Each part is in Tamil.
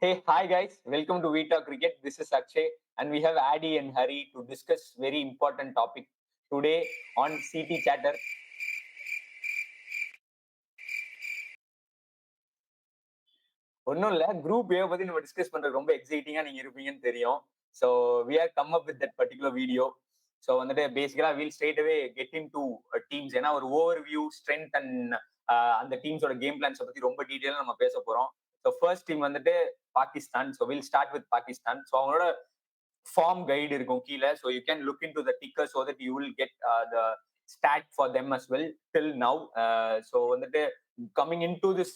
Hey, hi guys. Welcome to We Talk Cricket. This is Akshay, and we have Adi and Hari to discuss very important topic today on CT Chatter. ஒன்றும் இல்லை, குரூப் ஏ பத்தி நம்ம டிஸ்கஸ் பண்றது ரொம்ப எக்ஸைட்டிங்கா நீங்க இருப்பீங்கன்னு தெரியும். So we are come up with that particular video. So வந்துட்டு basically we'll straight away get in to teams. ஏன்னா ஒரு ஓவர் வியூ ஸ்ட்ரென்த் அண்ட் அந்த டீம்ஸோட கேம் பிளான்ஸை பத்தி ரொம்ப டீட்டெயிலாக நம்ம பேச போறோம். ஸோ ஃபர்ஸ்ட் டீம் வந்துட்டு Pakistan. So will start with Pakistan. So அவங்களோட ஃபார்ம் கைடு இருக்கும் கீழே. So you can look in to the ticker so that you will get the stat for them as well till now. So வந்துட்டு coming into this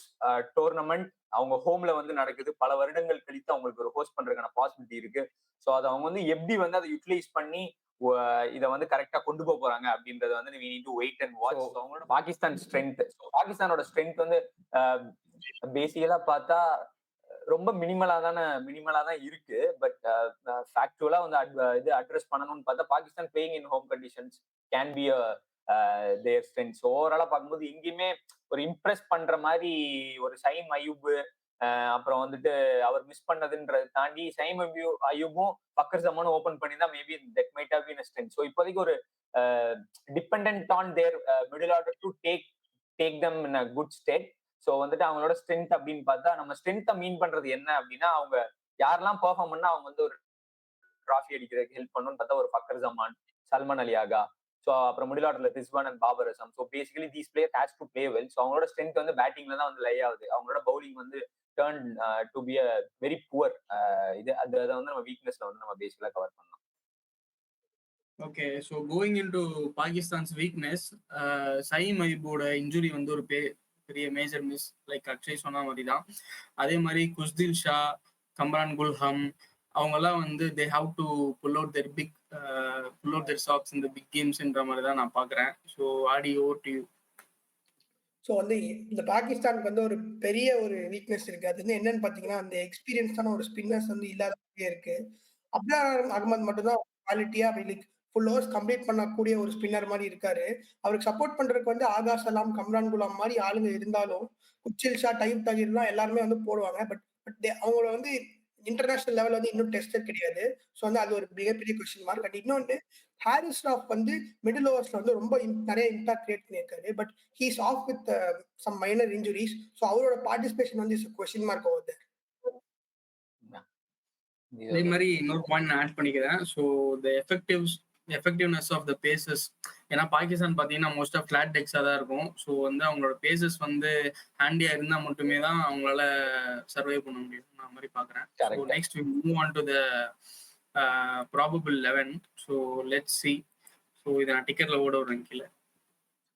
tournament அவங்க ஹோம்ல வந்து நடக்குது. பல வருடங்கள் கழித்து அவங்களுக்கு ஒரு ஹோஸ்ட் பண்றதுக்கான பாசிபிலிட்டி இருக்கு. ஸோ அதை அவங்க வந்து எப்படி வந்து அதை யூட்டிலைஸ் பண்ணி இதை வந்து கரெக்டா கொண்டு போக போறாங்க அப்படின்றத வந்து we need to wait and watch. அவங்களோட பாகிஸ்தான் ஸ்ட்ரென்த், பாகிஸ்தானோட ஸ்ட்ரென்த் வந்து பேசிக்கலா பார்த்தா ரொம்ப மினிமலா தான் இருக்கு. பட் ஃபேக்சுவலா வந்து இது அட்ரஸ் பண்ணணும்னு பார்த்தா Pakistan playing in home conditions can be there strength. ஓவராலா பார்க்கும்போது எங்கேயுமே ஒரு இம்ப்ரெஸ் பண்ற மாதிரி ஒரு சைம் அயூப் அப்புறம் வந்துட்டு அவர் மிஸ் பண்ணதுன்றதை தாண்டி சைம் அயூபும் ஃபக்கர் ஜமானும் ஓபன் பண்ணியிருந்தா maybe that might have been a strength. So இப்போதைக்கு ஒரு dependent on their middle order to take them in a good state. So வந்துட்டு அவங்களோட ஸ்ட்ரென்த் அப்படின்னு பார்த்தா நம்ம ஸ்ட்ரென்த்தை மீன் பண்றது என்ன அப்படின்னா அவங்க யாரெல்லாம் பெர்ஃபார்ம் பண்ணா அவங்க வந்து ஒரு டிராஃபி அடிக்கிறதுக்கு ஹெல்ப் பண்ணணும்னு பார்த்தா ஒரு ஃபக்கர் ஜமான், சல்மான் அலி ஆகா, ஸோ அப்புறம் மிடில் ஆர்டர்ல Rizwan and Babar Azam. So basically these player has to play well. So அவங்களோட ஸ்ட்ரென்த் வந்து பேட்டிங்ல தான் வந்து லை ஆகுது. அவங்களோட பவுலிங் வந்து turn to be a very poor. இது அதை வந்து நம்ம வீக்னஸ்ல வந்து நம்ம பேசிக்கலா கவர் பண்ணலாம். Okay, so going into Pakistan's weakness, Saim அயூபோட இன்ஜுரி வந்து ஒரு பெரிய மேஜர் மிஸ், லைக் அக்ஷய் சொன்ன மாதிரி தான். அதே மாதிரி குஸ்தில் ஷா, கம்ரான் குல்ஹம் அவங்கெல்லாம் வந்து they have to pull out their socks இந்த பிக் கேம்ஸ்ன்ற மாதிரி தான் நான் பார்க்குறேன். So Aadi over to you. So வந்து இந்த பாகிஸ்தானுக்கு வந்து ஒரு பெரிய ஒரு வீக்னஸ் இருக்கு. அது வந்து என்னன்னு பாத்தீங்கன்னா அந்த எக்ஸ்பீரியன்ஸான ஒரு ஸ்பின்னர்ஸ் வந்து இல்லாதே இருக்கு. அப்ரார் அகமது மட்டும் தான் குவாலிட்டியா லைக் ஃபுல் ஓவர்ஸ் கம்ப்ளீட் பண்ணக்கூடிய ஒரு ஸ்பின்னர் மாதிரி இருக்காரு. அவருக்கு சப்போர்ட் பண்றதுக்கு வந்து ஆகா சலாம், கம்ரான் குலாம் மாதிரி ஆளுங்க இருந்தாலும் குச்சில் ஷா, டைப் தகீர்லாம் எல்லாருமே வந்து போடுவாங்க. பட் அவங்கள வந்து இன்டர்நேஷனல் லெவல் வந்து இன்னும் டெஸ்டட் கிடையாது. ஸோ வந்து அது ஒரு மிகப்பெரிய கொஸ்டின் மார்க். அண்ட் இன்னொன்று ஹாரிஸ் ராஃப் வந்து மிடில் ஓவர்ஸ்ல வந்து ரொம்ப நிறைய இம்பாக்ட் கிரியேட் பண்ணியிருக்காரு. But he's off with some minor injuries. So அவரோட பார்ட்டிசிபேஷன் வந்து is question mark over there. அதே மாதிரி இன்னொரு பாயிண்ட் நான் ஆட் பண்ணிக்கிறேன். So the effectiveness of the paces. ஏன்னா பாகிஸ்தான் பார்த்தீங்கன்னா மோஸ்ட் ஆஃப் ஃபிளாட் டெக்ஸாக தான் இருக்கும். ஸோ வந்து அவங்களோட பேசஸ் வந்து ஹேண்டியாக இருந்தால் மட்டுமே தான் அவங்களால சர்வை பண்ண முடியும். நான் மாதிரி பார்க்குறேன். So next we move on to the probable 11. So let's see. So இதை நான் டிக்கெட்டில் ஓட விடுறேன் கீழே.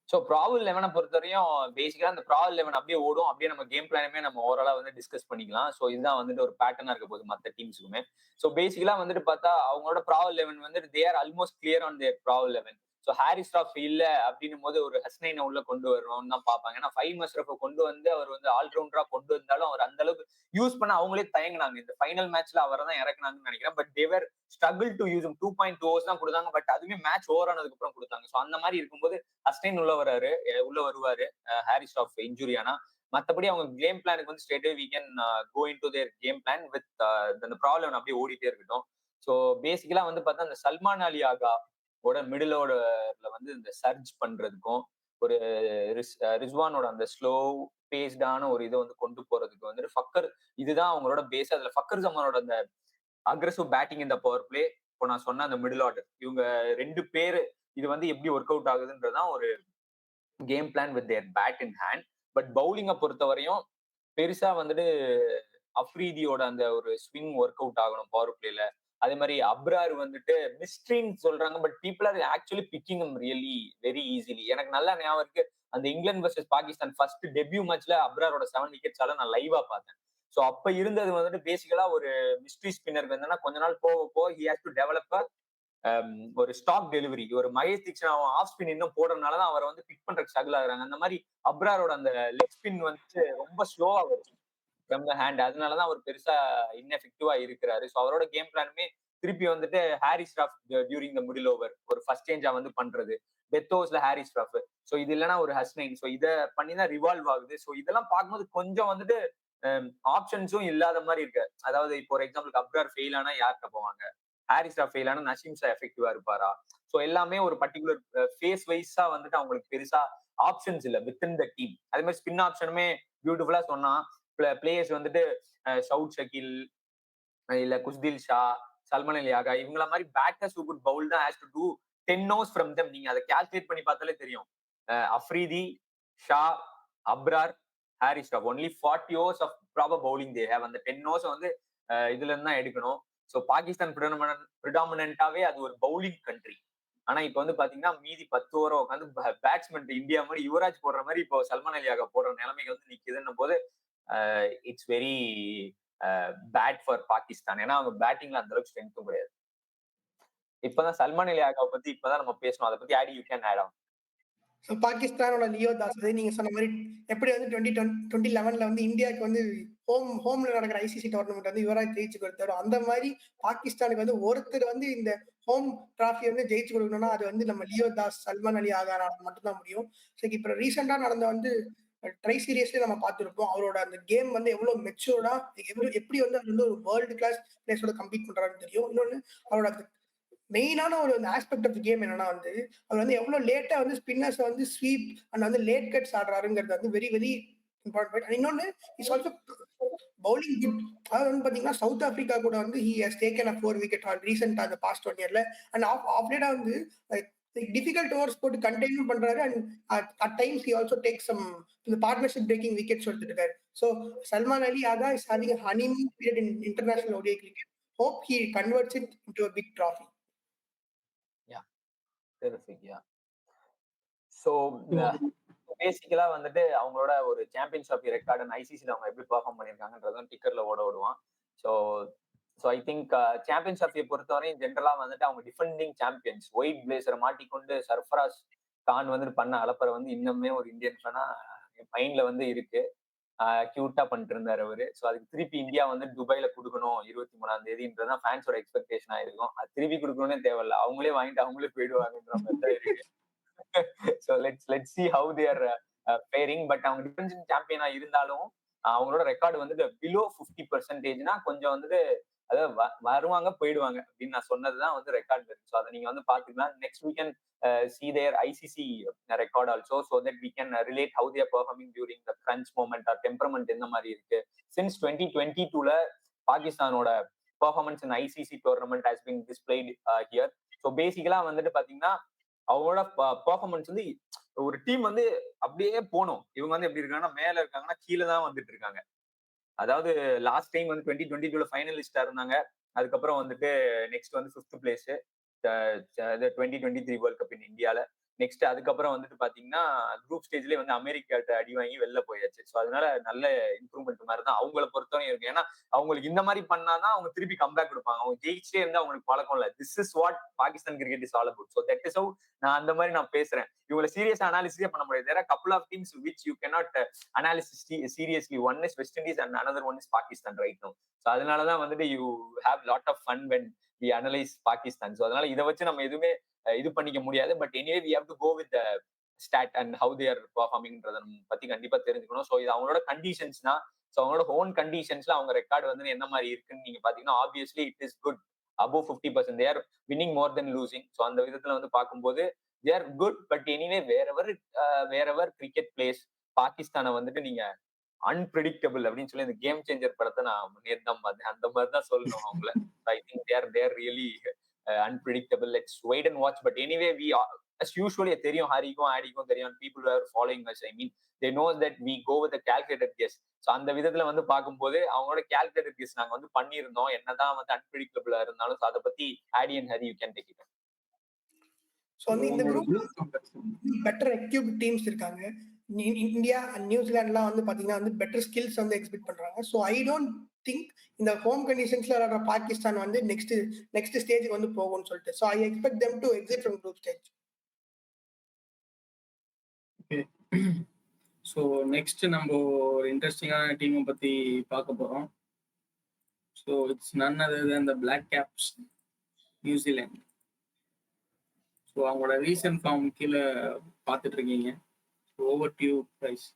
ஸோ ப்ராபல் 11 பொறுத்தவரையும் பேசிக்கலா அந்த ப்ராபல் 11 அப்படியே ஓடும். அப்படியே நம்ம கேம் பிளானுமே நம்ம ஓவராலா வந்து டிஸ்கஸ் பண்ணிக்கலாம். ஸோ இதுதான் வந்துட்டு ஒரு பேட்டர்னா இருக்க போகுது மற்ற டீம்ஸுக்குமே. ஸோ பேசிக்கலா வந்துட்டு பார்த்தா அவங்களோட ப்ராபல் 11 வந்துட்டு they are almost clear on their probable 11. So Haris Rauf இல்ல அப்படின்னும் போது ஒரு ஹஸ்னைனை உள்ள கொண்டு வரணும்னு தான் பார்ப்பாங்க. ஏன்னா ஃபைவ் மஸ்ரஃபை கொண்டு வந்து அவர் வந்து ஆல்ரவுண்டரா கொண்டு வந்தாலும் அவர் அந்த அளவுக்கு யூஸ் பண்ண அவங்களே தயங்கினாங்க. இந்த ஃபைனல் மேட்ச்ல அவரை தான் இறக்குனாங்கன்னு நினைக்கிறேன். But they were struggle to use 2.2 overs தான் கொடுத்தாங்க. பட் அதுவுமே மேட்ச் ஓவர் ஆனதுக்கு அப்புறம் கொடுத்தாங்க. ஸோ அந்த மாதிரி இருக்கும்போது ஹஸ்னைன் உள்ள வருவாரு ஹாரிஸ் ராஃப் இன்ஜுரி ஆனா. மற்றபடி அவங்க கேம் பிளானுக்கு வந்து straight we can go into their game plan with அந்த ப்ராப்ளம் அப்படியே ஓடிட்டே இருக்கட்டும். ஸோ பேசிக்கலா வந்து பார்த்தா அந்த சல்மான் அலி ஆகா மிடில் ஓவர்ல வந்து இந்த சர்ஜ் பண்றதுக்கும் ஒரு ரிஸ்வானோட அந்த ஸ்லோ பேஸ்டான ஒரு இதை வந்து கொண்டு போறதுக்கு வந்து ஃபக்கர் இதுதான் அவங்களோட பேஸ். அதுல ஃபக்கர் ஜமானோட அந்த அக்ரெசிவ் பேட்டிங் இந்த பவர் பிளே, இப்போ நான் சொன்ன அந்த மிடில் ஆர்டர், இவங்க ரெண்டு பேரு இது வந்து எப்படி ஒர்க் அவுட் ஆகுதுன்றதுதான் ஒரு game plan with their bat in hand. But பவுலிங்கை பொறுத்தவரையும் பெருசா வந்துட்டு அஃப்ரீதியோட அந்த ஒரு ஸ்விங் ஒர்க் அவுட் ஆகணும் பவர் பிளேல. அதே மாதிரி அப்ரார் வந்துட்டு மிஸ்ட்ரின்னு சொல்றாங்க. But people are actually picking him really very easily. எனக்கு நல்லா ஞாபகம் இருக்கு அந்த England versus Pakistan first debut மேட்ச்ல அப்ராரோட 7 wickets நான் லைவா பார்த்தேன். ஸோ அப்ப இருந்தது வந்துட்டு பேசிக்கலா ஒரு மிஸ்ட்ரி ஸ்பின்னருக்கு வந்து கொஞ்ச நாள் போக ஹி ஹேஸ் டு டெவலப் ஒரு ஸ்டாக் டெலிவரி. ஒரு மகேஷ் தீக்ஷன் அவன் ஆஃப் ஸ்பின் இன்னும் போடுறதுனாலதான் அவரை வந்து பிக் பண்றதுக்கு ஸ்ட்ரகிள் ஆகுறாங்க. அந்த மாதிரி அப்ராரோட அந்த லெக் ஸ்பின் வந்து ரொம்ப ஸ்லோவா வரும் ஃப்ரம் த ஹேண்ட். அதனாலதான் அவர் பெருசா இன்எஃபெக்டிவா இருக்கிறாரு. ஸோ அவரோட கேம் பிளானுமே திருப்பி வந்துட்டு Haris Rauf during the middle over ஒரு ஃபர்ஸ்ட் சேஞ்சா வந்து பண்றது, டெத் ஓவர்ஸ்ல ஹாரிஸ் ராஃப். ஸோ இது இல்லைன்னா ஒரு ஹஸ்னைன். ஸோ இதை பண்ணி தான் ரிவால்வ் ஆகுது. ஸோ இதெல்லாம் பார்க்கும்போது கொஞ்சம் வந்துட்டு ஆப்ஷன்ஸும் இல்லாத மாதிரி இருக்கு. அதாவது இப்போ ஒரு எக்ஸாம்பிள் அப்ரார் ஃபெயில் ஆனா யார்கிட்ட போவாங்க, ஹாரிஸ் ராஃப் ஃபெயில் ஆனா நசீம் ஷா எஃபெக்டிவா இருப்பாரா? ஸோ எல்லாமே ஒரு பர்டிகுலர் ஃபேஸ் வைஸா வந்துட்டு அவங்களுக்கு பெருசா ஆப்ஷன்ஸ் இல்ல வித்தின் த டீம். அதே மாதிரி ஸ்பின் ஆப்ஷனுமே பியூட்டிஃபுல்லா சொன்னா பிளேயர்ஸ் வந்துட்டு ஷவுட் ஷக்கீல் இல்ல குஸ்தில் ஷா, சல்மான் அலி ஆகா இவங்கள மாதிரி பேட்டர்ஸ் ஹூ குட் பவுல் தான் has to do 10 overs from them. நீங்க அதை கால்குலேட் பண்ணி பார்த்தாலே தெரியும். Afridi, Shah, Abrar, Haris Rauf only 40 overs of proper bowling they have. அந்த 10 ஓவர்ஸ் வந்து இதுல இருந்து தான் எடுக்கணும். ஸோ பாகிஸ்தான் ப்ரிடாமினன்டாவே அது ஒரு பவுலிங் கண்ட்ரி. ஆனா இப்ப வந்து பாத்தீங்கன்னா மீதி 10 ஓவரோ உட்காந்து பேட்ஸ்மேன் இந்தியா மாதிரி யுவராஜ் போடுற மாதிரி இப்போ சல்மான் அலியாக போடுற நிலைமைக்கு வந்து நிக்குதுன்னும் போது it's very bad for Pakistan. ஏன்னா அவங்க பேட்டிங்ல அந்த அளவுக்கு ஸ்ட்ரென்த்தும் கிடையாது. இப்பதான் சல்மான் அலியாகாவை பத்தி இப்பதான் நம்ம பேசணும். அதை பத்தி ஆடி யூ கேன் ஆட் ஆன். பாகிஸ்தானோட லியோ தாஸ் நீங்க சொன்ன மாதிரி எப்படி வந்து 2011 வந்து இந்தியாவுக்கு வந்து ஹோம்ல நடக்கிற ஐசிசி டோர்னமெண்ட் வந்து யுவராஜ் ஜெயிச்சு கொடுத்தாரு. அந்த மாதிரி பாகிஸ்தானுக்கு வந்து ஒருத்தர் வந்து இந்த ஹோம் டிராஃபி வந்து ஜெயிச்சு கொடுக்கணும்னா அது வந்து நம்ம லியோ தாஸ், சல்மான் அலி ஆகா மட்டும்தான் முடியும். சரி, இப்ப ரீசெண்டா நடந்த வந்து ட்ரை சீரியஸ்ல நம்ம பார்த்திருப்போம். அவரோட அந்த கேம் வந்து எவ்வளவு மெச்சூர்டா எப்படி வந்து அது வந்து ஒரு வேர்ல்டு கிளாஸ் பிளேயர்ஸோட கம்பீட் பண்றாருன்னு தெரியும். இன்னொன்னு அவரோட மெயினான ஒரு ஆஸ்பெக்ட் ஆஃப் கேம் என்னன்னா வந்து அவர் வந்து எவ்வளவு லேட்டா வந்து ஸ்பின்னர்ஸ் வந்து ஸ்வீப் அண்ட் வந்து லேட் கட்ஸ் ஆடுறாருங்கிறது வந்து வெரி வெரி இம்பார்ட்டன்ட். இன்னொன்னு இஸ் ஆல்சோ பவுலிங் குட். அதாவது வந்து பாத்தீங்கன்னா சவுத் ஆப்பிரிக்கா கூட வந்து he has taken a 4 wicket all ரீசெண்டா அந்த பாஸ்ட் 1 இயர்ல. அண்ட் ஆஃப் லேட்டா வந்து டிஃபிகல்ட் ஓவர்ஸ் போட்டு கண்டெய்ன் பண்றாரு. And at times he also take some இந்த பார்ட்னர்ஷிப் பிரேக்கிங் விக்கெட்ஸ் எடுத்துட்டாரு. So Salman Ali Agha is having honeymoon period in international ODI cricket. Hope he converts it into a big trophy. So பேசிக்கலா வந்துட்டு அவங்களோட ஒரு சாம்பியன்ஸ் ஆஃப் ரெக்கார்டு ஐசிசில அவங்க எப்படி பெர்ஃபார்ம் பண்ணிருக்காங்கன்றதும் டிக்கர்ல ஓடுவான். So I think champions of பொறுத்தவரையும் ஜென்ரலா வந்துட்டு அவங்க டிஃபெண்டிங் சாம்பியன்ஸ் ஒயிட் பிளேசரை மாட்டிக்கொண்டு சர்ஃபராஸ் கான் வந்துட்டு பண்ண அலப்பறை வந்து இன்னுமே ஒரு இந்தியன் ஃபேனா என் மைண்ட்ல வந்து இருக்கு. கியூட்டா பண்ணிட்டு இருந்தாரு அவரு. ஸோ அதுக்கு திருப்பி இந்தியா வந்து துபாயில கொடுக்கணும் 23ஆம் தேதின்றதான் ஃபேன்ஸோட எக்ஸ்பெக்டேஷனா இருக்கும். அது திருப்பி கொடுக்கணும்னே தேவையில்ல, அவங்களே வாங்கிட்டு அவங்களே போயிடுவாங்கன்ற மாதிரி தான் இருக்கு. So let's see how they are faring. But அவங்க டிஃபென்சிவ் சாம்பியனா இருந்தாலும் அவங்களோட ரெக்கார்டு வந்துட்டு பிலோ 50%னா கொஞ்சம் வந்துட்டு அதாவது வருவாங்க போயிடுவாங்க அப்படின்னு நான் சொன்னதுதான் வந்து ரெக்கார்ட் இருக்கு. ஸோ அதை நீங்க வந்து பாத்துக்கலாம். Next week can see their ICC record also so that we can relate how they are performing during the crunch moment or temperament எந்த மாதிரி இருக்கு. Since 2022ல பாகிஸ்தானோட performance in ICC tournament has been displayed here. So பேசிக்கலா வந்துட்டு பாத்தீங்கன்னா அவங்களோட பெர்ஃபார்மன்ஸ் வந்து ஒரு டீம் வந்து அப்படியே போகணும். இவங்க வந்து எப்படி இருக்காங்கன்னா மேல இருக்காங்கன்னா கீழே தான் வந்துட்டு இருக்காங்க. அதாவது லாஸ்ட் டைம் வந்து 2022ல ஃபைனலிஸ்டா இருந்தாங்க. அதுக்கப்புறம் வந்துட்டு நெக்ஸ்ட் வந்து 5th பிளேஸ் 2023 வேர்ல்ட் கப் இன் இந்தியால. நெக்ஸ்ட் அதுக்கப்புறம் வந்துட்டு பாத்தீங்கன்னா குரூப் ஸ்டேஜ்லயே வந்து அமெரிக்காட்ட அடி வாங்கி வெளில போயாச்சு. ஸோ அதனால நல்ல இம்ப்ரூவ்மெண்ட் மாதிரி தான் அவங்கள பொறுத்தவரையும் இருக்கு. ஏன்னா அவங்களுக்கு இந்த மாதிரி பண்ணாதான் அவங்க திருப்பி கம்பேக் கொடுப்பாங்க. அவங்க ஜெயிச்சே இருந்தா அவங்களுக்கு பழக்கம் இல்ல. This is what Pakistan cricket is all about. So that is have நான் அந்த மாதிரி நான் பேசுறேன். இவங்களை சீரியஸா அனாலிசிஸே பண்ண முடியாது. There are couple of teams which you cannot analysis seriously. One is West Indies and another one is Pakistan right now. So அதனாலதான் வந்துட்டு you have lot of fun when we analyse Pakistan. So அதனால இதை வச்சு நம்ம எதுவுமே இது பண்ணிக்க முடியாது. But anyway we have to go with stat and how they're பெர்ஃபார்மிங்ன்றத பத்தி கண்டிப்பா தெரிஞ்சுக்கணும். ஸோ இது அவங்களோட கண்டிஷன்ஸ்னா ஸோ அவங்களோட ஓன் கண்டிஷன்ஸ்ல அவங்க ரெக்கார்டு வந்து என்ன மாதிரி இருக்குன்னு நீங்க பாத்தீங்கன்னா obviously it is good. above 50% they are winning more than losing. So அந்த விதத்துல வந்து பார்க்கும்போது they are good. But anyway wherever cricket plays பாகிஸ்தானை வந்துட்டு நீங்க அன்பிரிடிக்டபிள் அப்படின்னு சொல்லி இந்த கேம் சேஞ்சர் படத்தை நான் நேர்தான் பார்த்தேன். அந்த மாதிரி தான் சொல்லணும் அவங்கள. I think they're really unpredictable. Let's wait and watch. But anyway we as usually தெரியும் ஹரிக்கும் ஆடிக்கும் தெரியும். People are following us. I mean they know that we go with a calculated guess. So அந்த விதத்துல வந்து பார்க்கும்போது அவங்களோட calculated guess நாங்க வந்து பண்ணியிருந்தோம். என்னதான் வந்து அன்பிரிடிக்டபிளா இருந்தாலும். ஸோ அதை பத்தி Adi and Hari you can take it. So வந்து இந்த குரூப் பெட்டர் எக்யூப்ட் டீம்ஸ் இருக்காங்க. இந்தியா அண்ட் நியூசிலாண்ட்லாம் வந்து பாத்தீங்கன்னா வந்து பெட்டர் ஸ்கில்ஸ் வந்து எக்ஸ்பெக்ட் பண்றாங்க. ஸோ ஐ டோன்ட் திங்க் இந்த ஹோம் கண்டிஷன்ஸ்ல விளையாடுற பாகிஸ்தான் வந்து நெக்ஸ்ட் ஸ்டேஜுக்கு வந்து போகும்னு சொல்லிட்டு. So I expect them to exit from group stage. So next நம்ம ஒரு இன்ட்ரெஸ்டிங்கான டீமை பத்தி பார்க்க போறோம். So it's none other than the black caps, New Zealand. So அவங்களோட ரீசன்ட் ஃபார்ம் கீழே பார்த்துட்டு இருக்கீங்க. Over to you guys.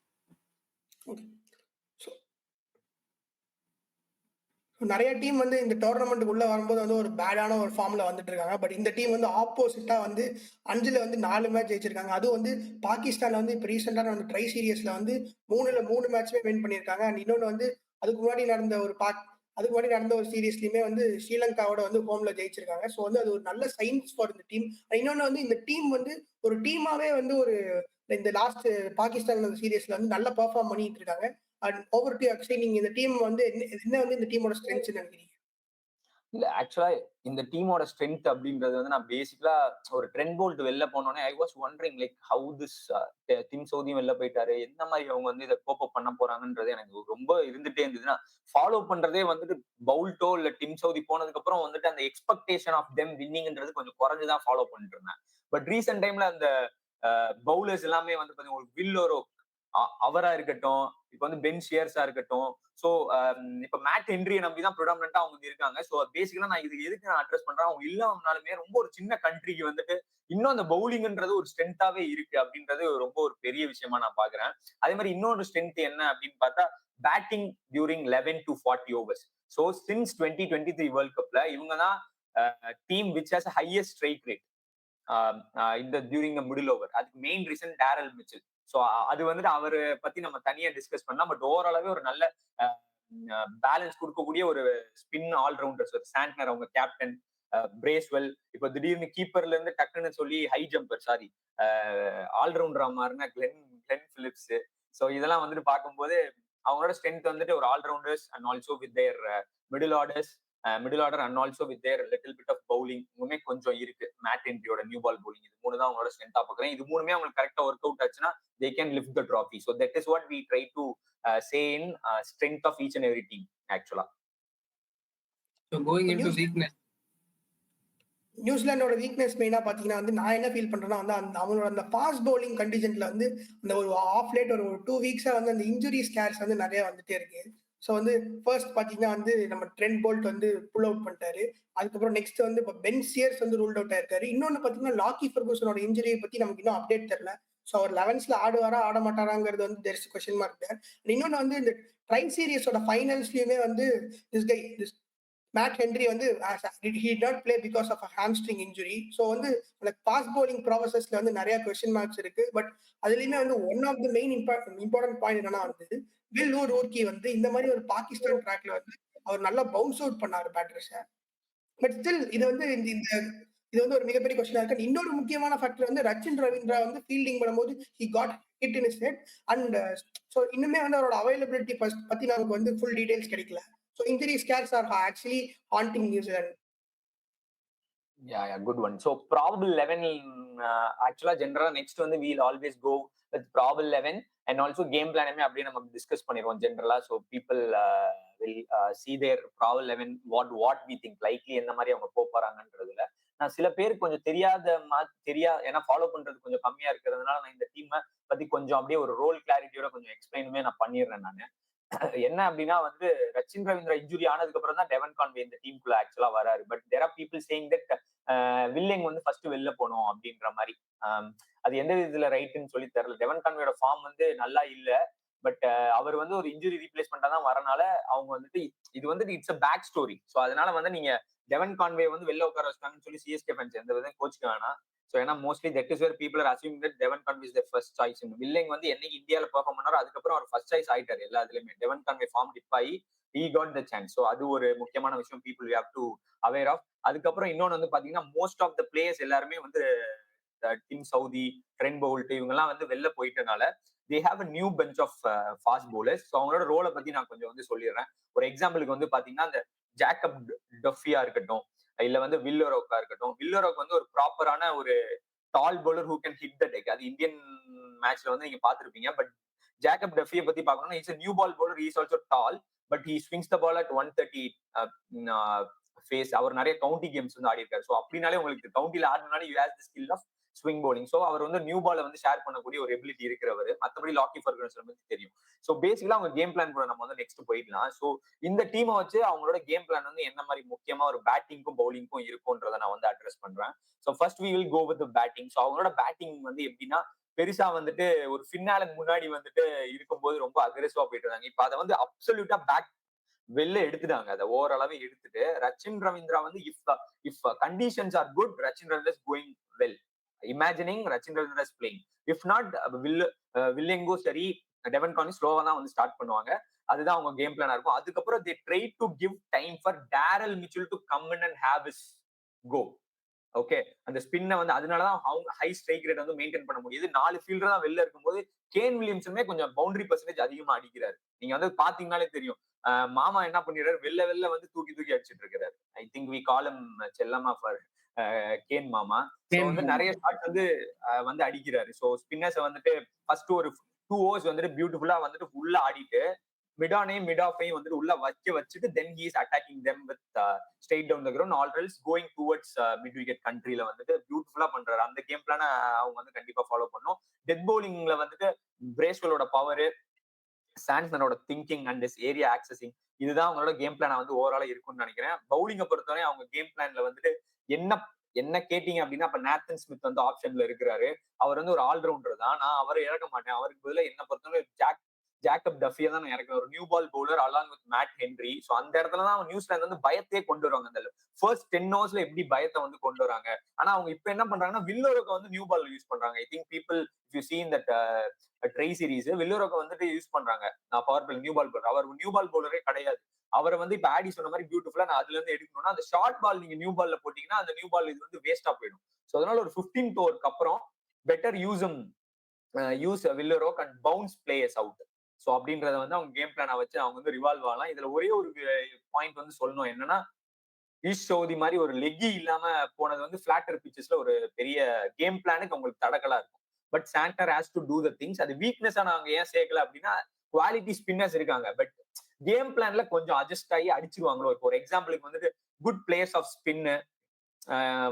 நிறைய டீம் வந்து இந்த டோர்னமெண்ட்டுக்கு உள்ள வரும்போது வந்து ஒரு பேடான ஒரு ஃபார்ம்ல வந்துட்டு இருக்காங்க. பட் இந்த டீம் வந்து ஆப்போசிட்டா வந்து 5ல வந்து 4 மேட்ச் ஜெயிச்சிருக்காங்க. அதுவும் வந்து பாகிஸ்தான்ல வந்து இப்ப ரீசெண்டான வந்து ட்ரை சீரியஸ்ல வந்து 3ல 3 மேட்ச்மே வின் பண்ணியிருக்காங்க. அண்ட் இன்னொன்னு வந்து அதுக்கு முன்னாடி நடந்த ஒரு அதுக்கு முன்னாடி நடந்த ஒரு சீரீஸ்லயுமே வந்து ஸ்ரீலங்காவோட வந்து ஹோம்ல ஜெயிச்சிருக்காங்க. ஸோ வந்து அது ஒரு நல்ல சைன்ஸ் ஃபார் இந்த டீம். இன்னொன்னு வந்து இந்த டீம் வந்து ஒரு டீமாவே வந்து ஒரு இந்த லாஸ்ட் பாகிஸ்தான் சீரீஸ்ல வந்து நல்லா பெர்ஃபார்ம் பண்ணிட்டு இருக்காங்க. அண்ட் ஓவர் டு அக்ஷய், நீங்க இந்த டீம் வந்து என்ன வந்து இந்த டீமோட ஸ்ட்ரென்த்ஸ் நினைக்கிறீங்க? இல்ல ஆக்சுவலா இந்த டீமோட ஸ்ட்ரென்த் அப்படின்றது வந்து நான் பேசிக்கலா ஒரு ட்ரெண்ட் போல்ட் வெளில போனோடனே I was wondering like how this Tim சவுதியும் வெளில போயிட்டாரு, என்ன மாதிரி அவங்க வந்து இதை கோப் அப் பண்ண போறாங்கன்றது எனக்கு ரொம்ப இருந்துட்டே இருந்ததுன்னா ஃபாலோ பண்றதே வந்துட்டு பவுல்ட்டோ இல்ல டிம் சவுதி போனதுக்கு அப்புறம் வந்துட்டு அந்த எக்ஸ்பெக்டேஷன் ஆஃப் தெம் வின்னிங்ன்றது கொஞ்சம் குறைஞ்சுதான் ஃபாலோ பண்ணிட்டு இருந்தேன். பட் ரீசெண்ட் டைம்ல அந்த பவுலர்ஸ் எல்லாமே வந்து பாத்தீங்கன்னா ஒரு வில்லோரோ அவரா இருக்கட்டும், இப்ப வந்து பென் ஷியர்ஸா இருக்கட்டும், சோ இப்ப மேட் ஹென்ரியை நம்பிதான் ப்ரிடாமினன்ட்டா அவங்க இருக்காங்க. சோ பேசிக்கலா நான் இது எதுக்கு நான் அட்ரஸ் பண்றேன், அவங்க இல்லாமனாலுமே ரொம்ப ஒரு சின்ன கண்ட்ரிக்கு வந்துட்டு இன்னும் அந்த பவுலிங்ன்றது ஒரு ஸ்ட்ரென்த்தாவே இருக்கு அப்படின்றது ரொம்ப ஒரு பெரிய விஷயமா நான் பாக்குறேன். அதே மாதிரி இன்னொரு ஸ்ட்ரென்த் என்ன அப்படின்னு பார்த்தா batting during 11 to 40 overs. So since 2023 world கப்ல இவங்க தான் team which has highest strike rate இந்த டியூரிங் மிடில் ஓவர். அதுக்கு main reason Daryl Mitchell. So அது வந்துட்டு அவரை பத்தி நம்ம தனியா டிஸ்கஸ் பண்ணலாம். பட் ஓவராலாவே ஒரு நல்ல பேலன்ஸ் கொடுக்கக்கூடிய ஒரு ஸ்பின் ஆல்ரவுண்டர்ஸ், சாண்ட்னர் அவங்க கேப்டன், பிரேஸ்வெல், இப்போ திடீர்னு கீப்பர்ல இருந்து டக்குன்னு சொல்லி ஹை ஜம்பர் சாரி ஆல்ரவுண்டரா மாறின கிளென் பிலிப்ஸ். ஸோ இதெல்லாம் வந்துட்டு பார்க்கும்போது அவங்களோட ஸ்ட்ரென்த் வந்துட்டு ஒரு allrounders and also with their middle orders, middle order and also with their little bit of bowling இன்னுமே கொஞ்சம் இருக்கு. மேட் ஹென்ரியோட நியூ பால் பவுலிங், இது மூணு தான் அவங்களோட ஸ்ட்ரென்த்தா பார்க்குறேன். இது மூணுமே அவங்களுக்கு கரெக்டா ஒர்க் அவுட் ஆச்சுன்னா they can lift the trophy. So that is what we try to say in strength of each and every team actually. So going into weakness, நியூசிலாண்டோட வீக்னஸ் மெயினா பாத்தீங்கன்னா வந்து நான் என்ன ஃபீல் பண்றேன்னா வந்து அந்த அவங்களோட அந்த ஃபாஸ்ட் பவுலிங் கண்டிஷன்ல வந்து அந்த ஒரு ஆஃப் லேட் ஒரு 2 வீக்ஸா வந்து அந்த இன்ஜுரி ஸ்கேர்ஸ் வந்து நிறைய வந்துட்டே இருக்கு. ஸோ வந்து ஃபர்ஸ்ட் பாத்தீங்கன்னா வந்து நம்ம ட்ரெண்ட் போல்ட் வந்து புல் அவுட் பண்ணிட்டாரு. அதுக்கப்புறம் நெக்ஸ்ட் வந்து இப்போ பென் சியர்ஸ் வந்து ரூல்ட் அவுட் ஆயிருக்காரு. இன்னொன்னு பாத்தீங்கன்னா லாக்கி ஃபெர்கூசனோட இன்ஜுரியை பத்தி நமக்கு இன்னும் அப்டேட் தெரியல. ஸோ அவர் 11ஸ்ல ஆடுவாரா ஆட மாட்டாராங்கிறது வந்து தெர் இஸ் கொஸ்டின் மார்க். இன்னொன்னு வந்து இந்த ட்ரை சீரியஸோட ஃபைனல்ஸ்லயுமே வந்து திஸ் மேட் ஹென்ரி வந்து he did not play because of a hamstring injury. So வந்து அந்த ஃபாஸ்ட் bowling ப்ராசஸ்ல வந்து நிறைய கொஸ்டின் மார்க்ஸ் இருக்கு. பட் அதுலயுமே வந்து one of the main important point என்னன்னா வந்து வில் ரூர்கி வந்து இந்த மாதிரி ஒரு பாகிஸ்தான் ட்ராக்ல வந்து அவர் நல்லா பவுன்ஸ் அவுட் பண்ணாரு பேட்டர்ஸை. பட் ஸ்டில் இது வந்து இந்த இது வந்து ஒரு மிகப்பெரிய கொஸ்டினா இருக்கு. இன்னொரு முக்கியமான ஃபேக்டர் வந்து ரச்சின் ரவீந்திரா வந்து ஃபீல்டிங் பண்ணும்போது he got hit in his head. And so இன்னுமே வந்து அவரோட அவைலபிலிட்டி பத்தி நமக்கு வந்து ஃபுல் டீடைல்ஸ் கிடைக்கல. So injury scares are actually haunting New Zealand. Yeah, good one. So probable 11 actually general next வந்து we'll always go with probable 11 and also game plan அப்படியே நம்ம டிஸ்கஸ் பண்ணிடுவோம் ஜெனரலா. So people will see their probable 11 what we think likely என்ன மாதிரி அவங்க போறாங்கன்றதுல நான் சில பேருக்கு கொஞ்சம் ஏன்னா ஃபாலோ பண்றது கொஞ்சம் கம்மியா இருக்கிறதுனால நான் இந்த டீமை பத்தி கொஞ்சம் அப்படியே ஒரு ரோல் கிளாரிட்டியோட கொஞ்சம் எக்ஸ்பிளைனுமே நான் பண்ணிடுறேன். நான் என்ன அப்படின்னா வந்து ரச்சின் ரவீந்திரா இன்ஜுரி ஆனதுக்கு அப்புறம் தான் டெவன் கான்வே இந்த டீமுக்குள்ள ஆக்சுவலா வராரு. But there are people saying that willing வந்து ஃபர்ஸ்ட் வெளில போனோம் அப்படின்ற மாதிரி. அது எந்த விதத்துல ரைட்டுன்னு சொல்லி தெரியல. டெவன் கான்வேயோட ஃபார்ம் வந்து நல்லா இல்ல. பட் அவர் வந்து ஒரு இன்ஜுரி ரீப்ளேஸ்மெண்டா தான் வரனால அவங்க வந்துட்டு இது வந்துட்டு it's a back story. So அதனால வந்து நீங்க டெவன் கான்வே வந்து வெளில உட்கார வச்சிட்டாங்கன்னு சொல்லி சிஎஸ்கே ஃபேன்ஸ் எந்த விதம் கோச்சுக்க வேணாம். ஸோ ஏன்னா mostly that is where people are assuming that Devon Conway is the first choice. Willing வந்து என்னைக்கு இந்தியாவில் பெர்ஃபார்ம் பண்ணாரோ அதுக்கப்புறம் அவர் ஃபர்ஸ்ட் சாய்ஸ் ஆயிட்டாரு எல்லா இதுலயுமே. டெவன் கான்வே ஃபார்ம் டிப் ஆகி he got the chance. So அது ஒரு முக்கியமான விஷயம் people we have to aware of. அதுக்கப்புறம் இன்னொன்று வந்து பாத்தீங்கன்னா மோஸ்ட் ஆஃப் த பிளேயர்ஸ் எல்லாருமே வந்து டிம் சவுதி, ட்ரெண்ட் போல்ட் இவங்கெல்லாம் வந்து வெளில போயிட்டனால they have a new bunch of fast bowlers. So அவங்களோட ரோலை பத்தி நான் கொஞ்சம் வந்து சொல்லிடுறேன். ஒரு எக்ஸாம்பிளுக்கு வந்து பாத்தீங்கன்னா அந்த ஜேக்கப் டஃபியா இருக்கட்டும், இல்ல வந்து வில்லரோக்கா இருக்கட்டும். வில்லரோக் வந்து ஒரு ப்ராப்பரான ஒரு tall bowler who can hit the deck. அது இந்தியன் மேட்ச்ல வந்து நீங்க பாத்திருப்பீங்க. பட் ஜேக்கப் டஃபியை பத்தி பார்க்கணும்னா it's new ball bowler, is also tall, but he swings the ball at 130 pace. அவர் நிறைய கவுண்டி கேம்ஸ் வந்து ஆடி இருக்காரு. ஸோ அப்படின்னாலே உங்களுக்கு கவுண்டில ஆடினாலே you has the skill of swing bowling. So அவர் வந்து நியூ பாலை வந்து ஷேர் பண்ணக்கூடிய ஒரு எபிலிட்டி இருக்கிறவர். மற்றபடி லாக்கி ஃபெர்குசன் பத்தி தெரியும். ஸோ பேசிக்கலா அவங்க கேம் பிளான் கூட நம்ம வந்து நெக்ஸ்ட் போயிடலாம். ஸோ இந்த டீமை வச்சு அவங்களோட கேம் பிளான் வந்து என்ன மாதிரி முக்கியமா ஒரு பேட்டிங்க்கும் பவுலிங்க்கும் இருக்கும்ன்றதை நான் வந்து அட்ரஸ் பண்றேன். So first we will go with batting. So அவங்களோட பேட்டிங் வந்து எப்படின்னா பெருசா வந்துட்டு ஒரு ஃபின்னாலுக்கு முன்னாடி வந்துட்டு இருக்கும்போது ரொம்ப அக்ரெசிவா போயிட்டு இருந்தாங்க. இப்போ அதை வந்து அப்சல்யூட்டா பேக் வெளில எடுத்துட்டாங்க, அதை ஓவராலாவே எடுத்துட்டு ரச்சின் ரவீந்திரா வந்து if conditions are good, Rachin Ravindra is going well. Imagining Rachin Ravindra is playing. If not வில்லியங்கோ சரி டெவன் கார்னி ஸ்லோவா தான் வந்து ஸ்டார்ட் பண்ணுவாங்க. அதுதான் அவங்க கேம் பிளானா இருக்கும். அதுக்கப்புறம் they try to give time for Daryl Mitchell to come in and have his go. Okay, அந்த ஸ்பின்னை வந்து அதனாலதான் அவங்க ஹை ஸ்ட்ரைக் ரேட் வந்து மெயின்டைன் பண்ண முடியுது. 4 ஃபீல்டர் தான் வெளில இருக்கும்போது கேன் வில்லியம்ஸுமே கொஞ்சம் பவுண்டரி பர்சன்டேஜ் அதிகமா அடிக்கிறாரு. நீங்க வந்து பாத்தீங்கன்னாலே தெரியும். மாமா என்ன பண்ணிடுறாரு, வெளில வந்து தூக்கி தூக்கி அடிச்சிட்டு இருக்கிறாரு. I think we call him செல்லம்மா ஃபார் கேன் மாமா. ஸோ வந்து நிறைய ஷாட் வந்து அடிக்கிறாரு. ஸோ ஸ்பின்னர்ஸ் வந்துட்டு ஃபர்ஸ்ட் ஒரு 2 ஓவர்ஸ் வந்துட்டு பியூட்டிஃபுல்லா வந்துட்டு உள்ள ஆடிட்டு மிட் ஆஃபையும் வந்துட்டு உள்ள வச்சுட்டு then he is attacking them with straight down the ground or else going towards mid wicket கண்ட்ரில வந்துட்டு பியூட்டிஃபுல்லா பண்றாரு. அந்த கேம் பிளான அவங்க வந்து கண்டிப்பா ஃபாலோ பண்ணும். டெத் பவுலிங்ல வந்துட்டு பிரேஸ்வெலோட பவரு, சான்சனோட thinking and this area accessing, இதுதான் அவங்களோட கேம் பிளானா வந்து ஓவராலா இருக்கும்னு நினைக்கிறேன். பவுலிங்கை பொறுத்தவரை அவங்க கேம் பிளான்ல வந்துட்டு என்ன கேட்டீங்க அப்படின்னா, அப்ப நேத்தன் ஸ்மித் வந்து ஆப்ஷன்ல இருக்கிறாரு. அவர் வந்து ஒரு ஆல்ரவுண்டர் தான். நான் அவரை இறக்க மாட்டேன். அவருக்கு பதிலாக என்ன பொறுத்தவரை ஜாக்கப் டஃபியை தான் நான் இறக்குவேன். ஒரு new ball bowler along with Matt Henry. So அந்த இடத்துல தான் நியூசிலாந்து வந்து பயத்தையே கொண்டு வருவாங்க. அந்த ஃபர்ஸ்ட் 10 ஓவர்ஸ்ல எப்படி பயத்தை வந்து கொண்டு வராங்க. ஆனா அவங்க இப்ப என்ன பண்றாங்கன்னா, வில்லோரோக்க வந்து நியூ பால் யூஸ் பண்றாங்க. I think people if you see in that tri series வில்லோரோக்க வந்துட்டு யூஸ் பண்றாங்க. Power play new ball bowler. அவர் நியூ பால் பவுலரே கிடையாது. அவரை வந்து இப்ப ஆடி சொன்ன மாதிரி பியூட்டிஃபுல்லா நான் அதுல இருந்து எடுக்கணும்னா, அந்த ஷார்ட் பால் நீங்க நியூ பால்ல போட்டீங்கன்னா அந்த நியூ பால் இது வந்து வேஸ்டா போயிடும். ஸோ அதனால ஒரு 15th ஓவருக்கு அப்புறம் பெட்டர் யூஸ் வில்லரோக் and bounce players out. So அப்படின்றத வந்து அவங்க கேம் பிளானை வச்சு அவங்க வந்து ரிவால்வ் ஆகலாம். இதுல ஒரே ஒரு பாயிண்ட் வந்து சொல்லணும் என்னன்னா, ஈஷ் சௌதி மாதிரி ஒரு லெக்கி இல்லாம போனது வந்து பிளாட்டர் பிச்சஸ்ல ஒரு பெரிய கேம் பிளானுக்கு உங்களுக்கு தடக்கலா இருக்கும். But Santner has to do the things. அது வீக்னஸா நாங்க ஏன் சேர்க்கல அப்படின்னா, குவாலிட்டி ஸ்பின்னர்ஸ் இருக்காங்க. பட் கேம் பிளான்ல கொஞ்சம் அட்ஜஸ்ட் ஆகி அடிச்சிருவாங்களோ. இப்போ ஒரு எக்ஸாம்பிளுக்கு வந்துட்டு குட் பிளேயர்ஸ் ஆஃப் ஸ்பின்னு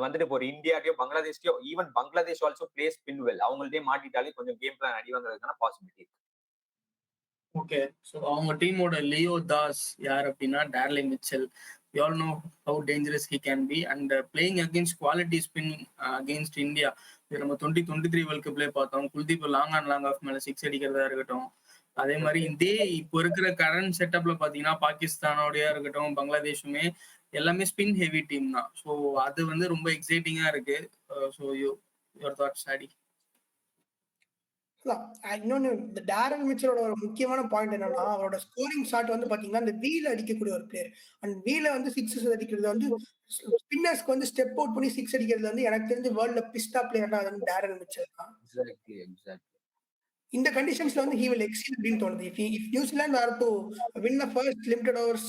வந்துட்டு இப்போ ஒரு இந்தியாட்டையோ பங்களாதேஷ்லயோ even Bangladesh also play spin well. அவங்கள்ட்டே மாட்டிட்டாலே கொஞ்சம் கேம் பிளான் அடி வாங்குறதுக்கான பாசிபிலிட்டி இருக்கு. ஓகே, ஸோ அவங்க டீமோட லியோ தாஸ் யார் அப்படின்னா Daryl Mitchell. You all know how dangerous he can be and playing against quality spin against India. இது நம்ம 2023 வேர்ல்ட் கப்லேயே பார்த்தோம். Kuldeep long and long off மேல 6 அடிக்கிறதா இருக்கட்டும். அதே மாதிரி இப்போ இருக்கிற கரண்ட் செட்டப்ல பாத்தீங்கன்னா பாகிஸ்தானோடயா இருக்கட்டும் பங்களாதேஷுமே எல்லாமே ஸ்பின் ஹெவி டீம் தான். ஸோ அது வந்து ரொம்ப எக்ஸைட்டிங்கா இருக்கு. ஸோ யுவர் தாட்ஸ் ஆடி. இன்னொன்னு இந்த டேரல் மிச்சலோட ஒரு முக்கியமான பாயிண்ட் என்னன்னா, அவரோட ஸ்கோரிங் ஷாட் வந்து பாத்தீங்கன்னா இந்த வீல அடிக்கக்கூடிய ஒரு பிளேயர். அண்ட் வீல வந்து சிக்ஸஸ் அடிக்கிறது வந்து ஸ்பின்னர்ஸ்க்கு வந்து ஸ்டெப் அவுட் பண்ணி 6 அடிக்கிறது வந்து எனக்கு தெரிஞ்சு வேர்ல்ட்ல பிஸ்டா பிளேயர்னா அது வந்து டேரல் மிச்சல் தான். இந்த கண்டிஷன்ஸ்ல வந்து he will exceed அப்படின்னு தோணுது. if New Zealand are to win the first limited overs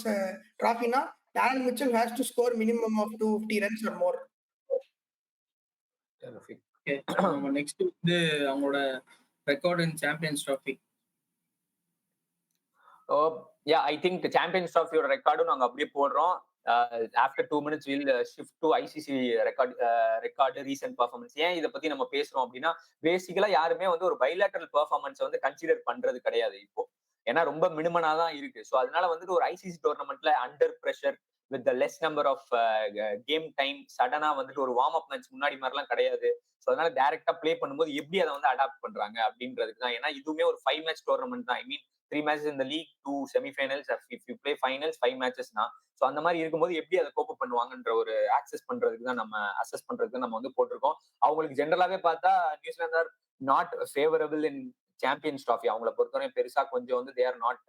trophy na, Darren Mitchell has to score minimum of 250 runs or more. Okay, நம்ம நெக்ஸ்ட் வந்து அவங்களோட record in champions trophy. Yeah, I think champions ட்ராஃபியோட ரெக்கார்டும் நாங்க அப்படியே போடுறோம். After 2 minutes will shift to ICC record recent performance. ஏன் இதை பத்தி நம்ம பேசுறோம் அப்படின்னா, பேசிக்கலா யாருமே வந்து ஒரு பைலேட்டரல் பெர்ஃபார்மன்ஸ் வந்து கன்சிடர் பண்றது கிடையாது இப்போ. ஏன்னா ரொம்ப மினிமனா தான் இருக்கு. ஸோ அதனால வந்துட்டு ஒரு ஐசிசி டோர்னமெண்ட்ல under pressure with the less number of game time சடனா வந்துட்டு ஒரு வார்ம் அப் மேட்ச் முன்னாடி மாதிரிலாம் கிடையாது. ஸோ அதனால டைரக்டா பிளே பண்ணும்போது எப்படி அதை வந்து அடாப்ட் பண்றாங்க அப்படின்றதுக்கு தான். ஏன்னா இதுவுமே ஒரு 5 match டோர்னமெண்ட் தான். ஐ மீன் 3 matches in the league, 2 semi-finals, if you play finals 5 matches na. So அந்த மாதிரி இருக்கும்போது எப்படி அதை கோப் பண்ணுவாங்கன்ற ஒரு அசஸ் பண்றதுக்கு தான் நம்ம வந்து போட்டிருக்கோம். அவங்களுக்கு ஜென்ரலாவே பார்த்தா New Zealand are not favourable in champions Trophy. அவங்கள பொறுத்தவரை பெருசா கொஞ்சம் வந்து they're not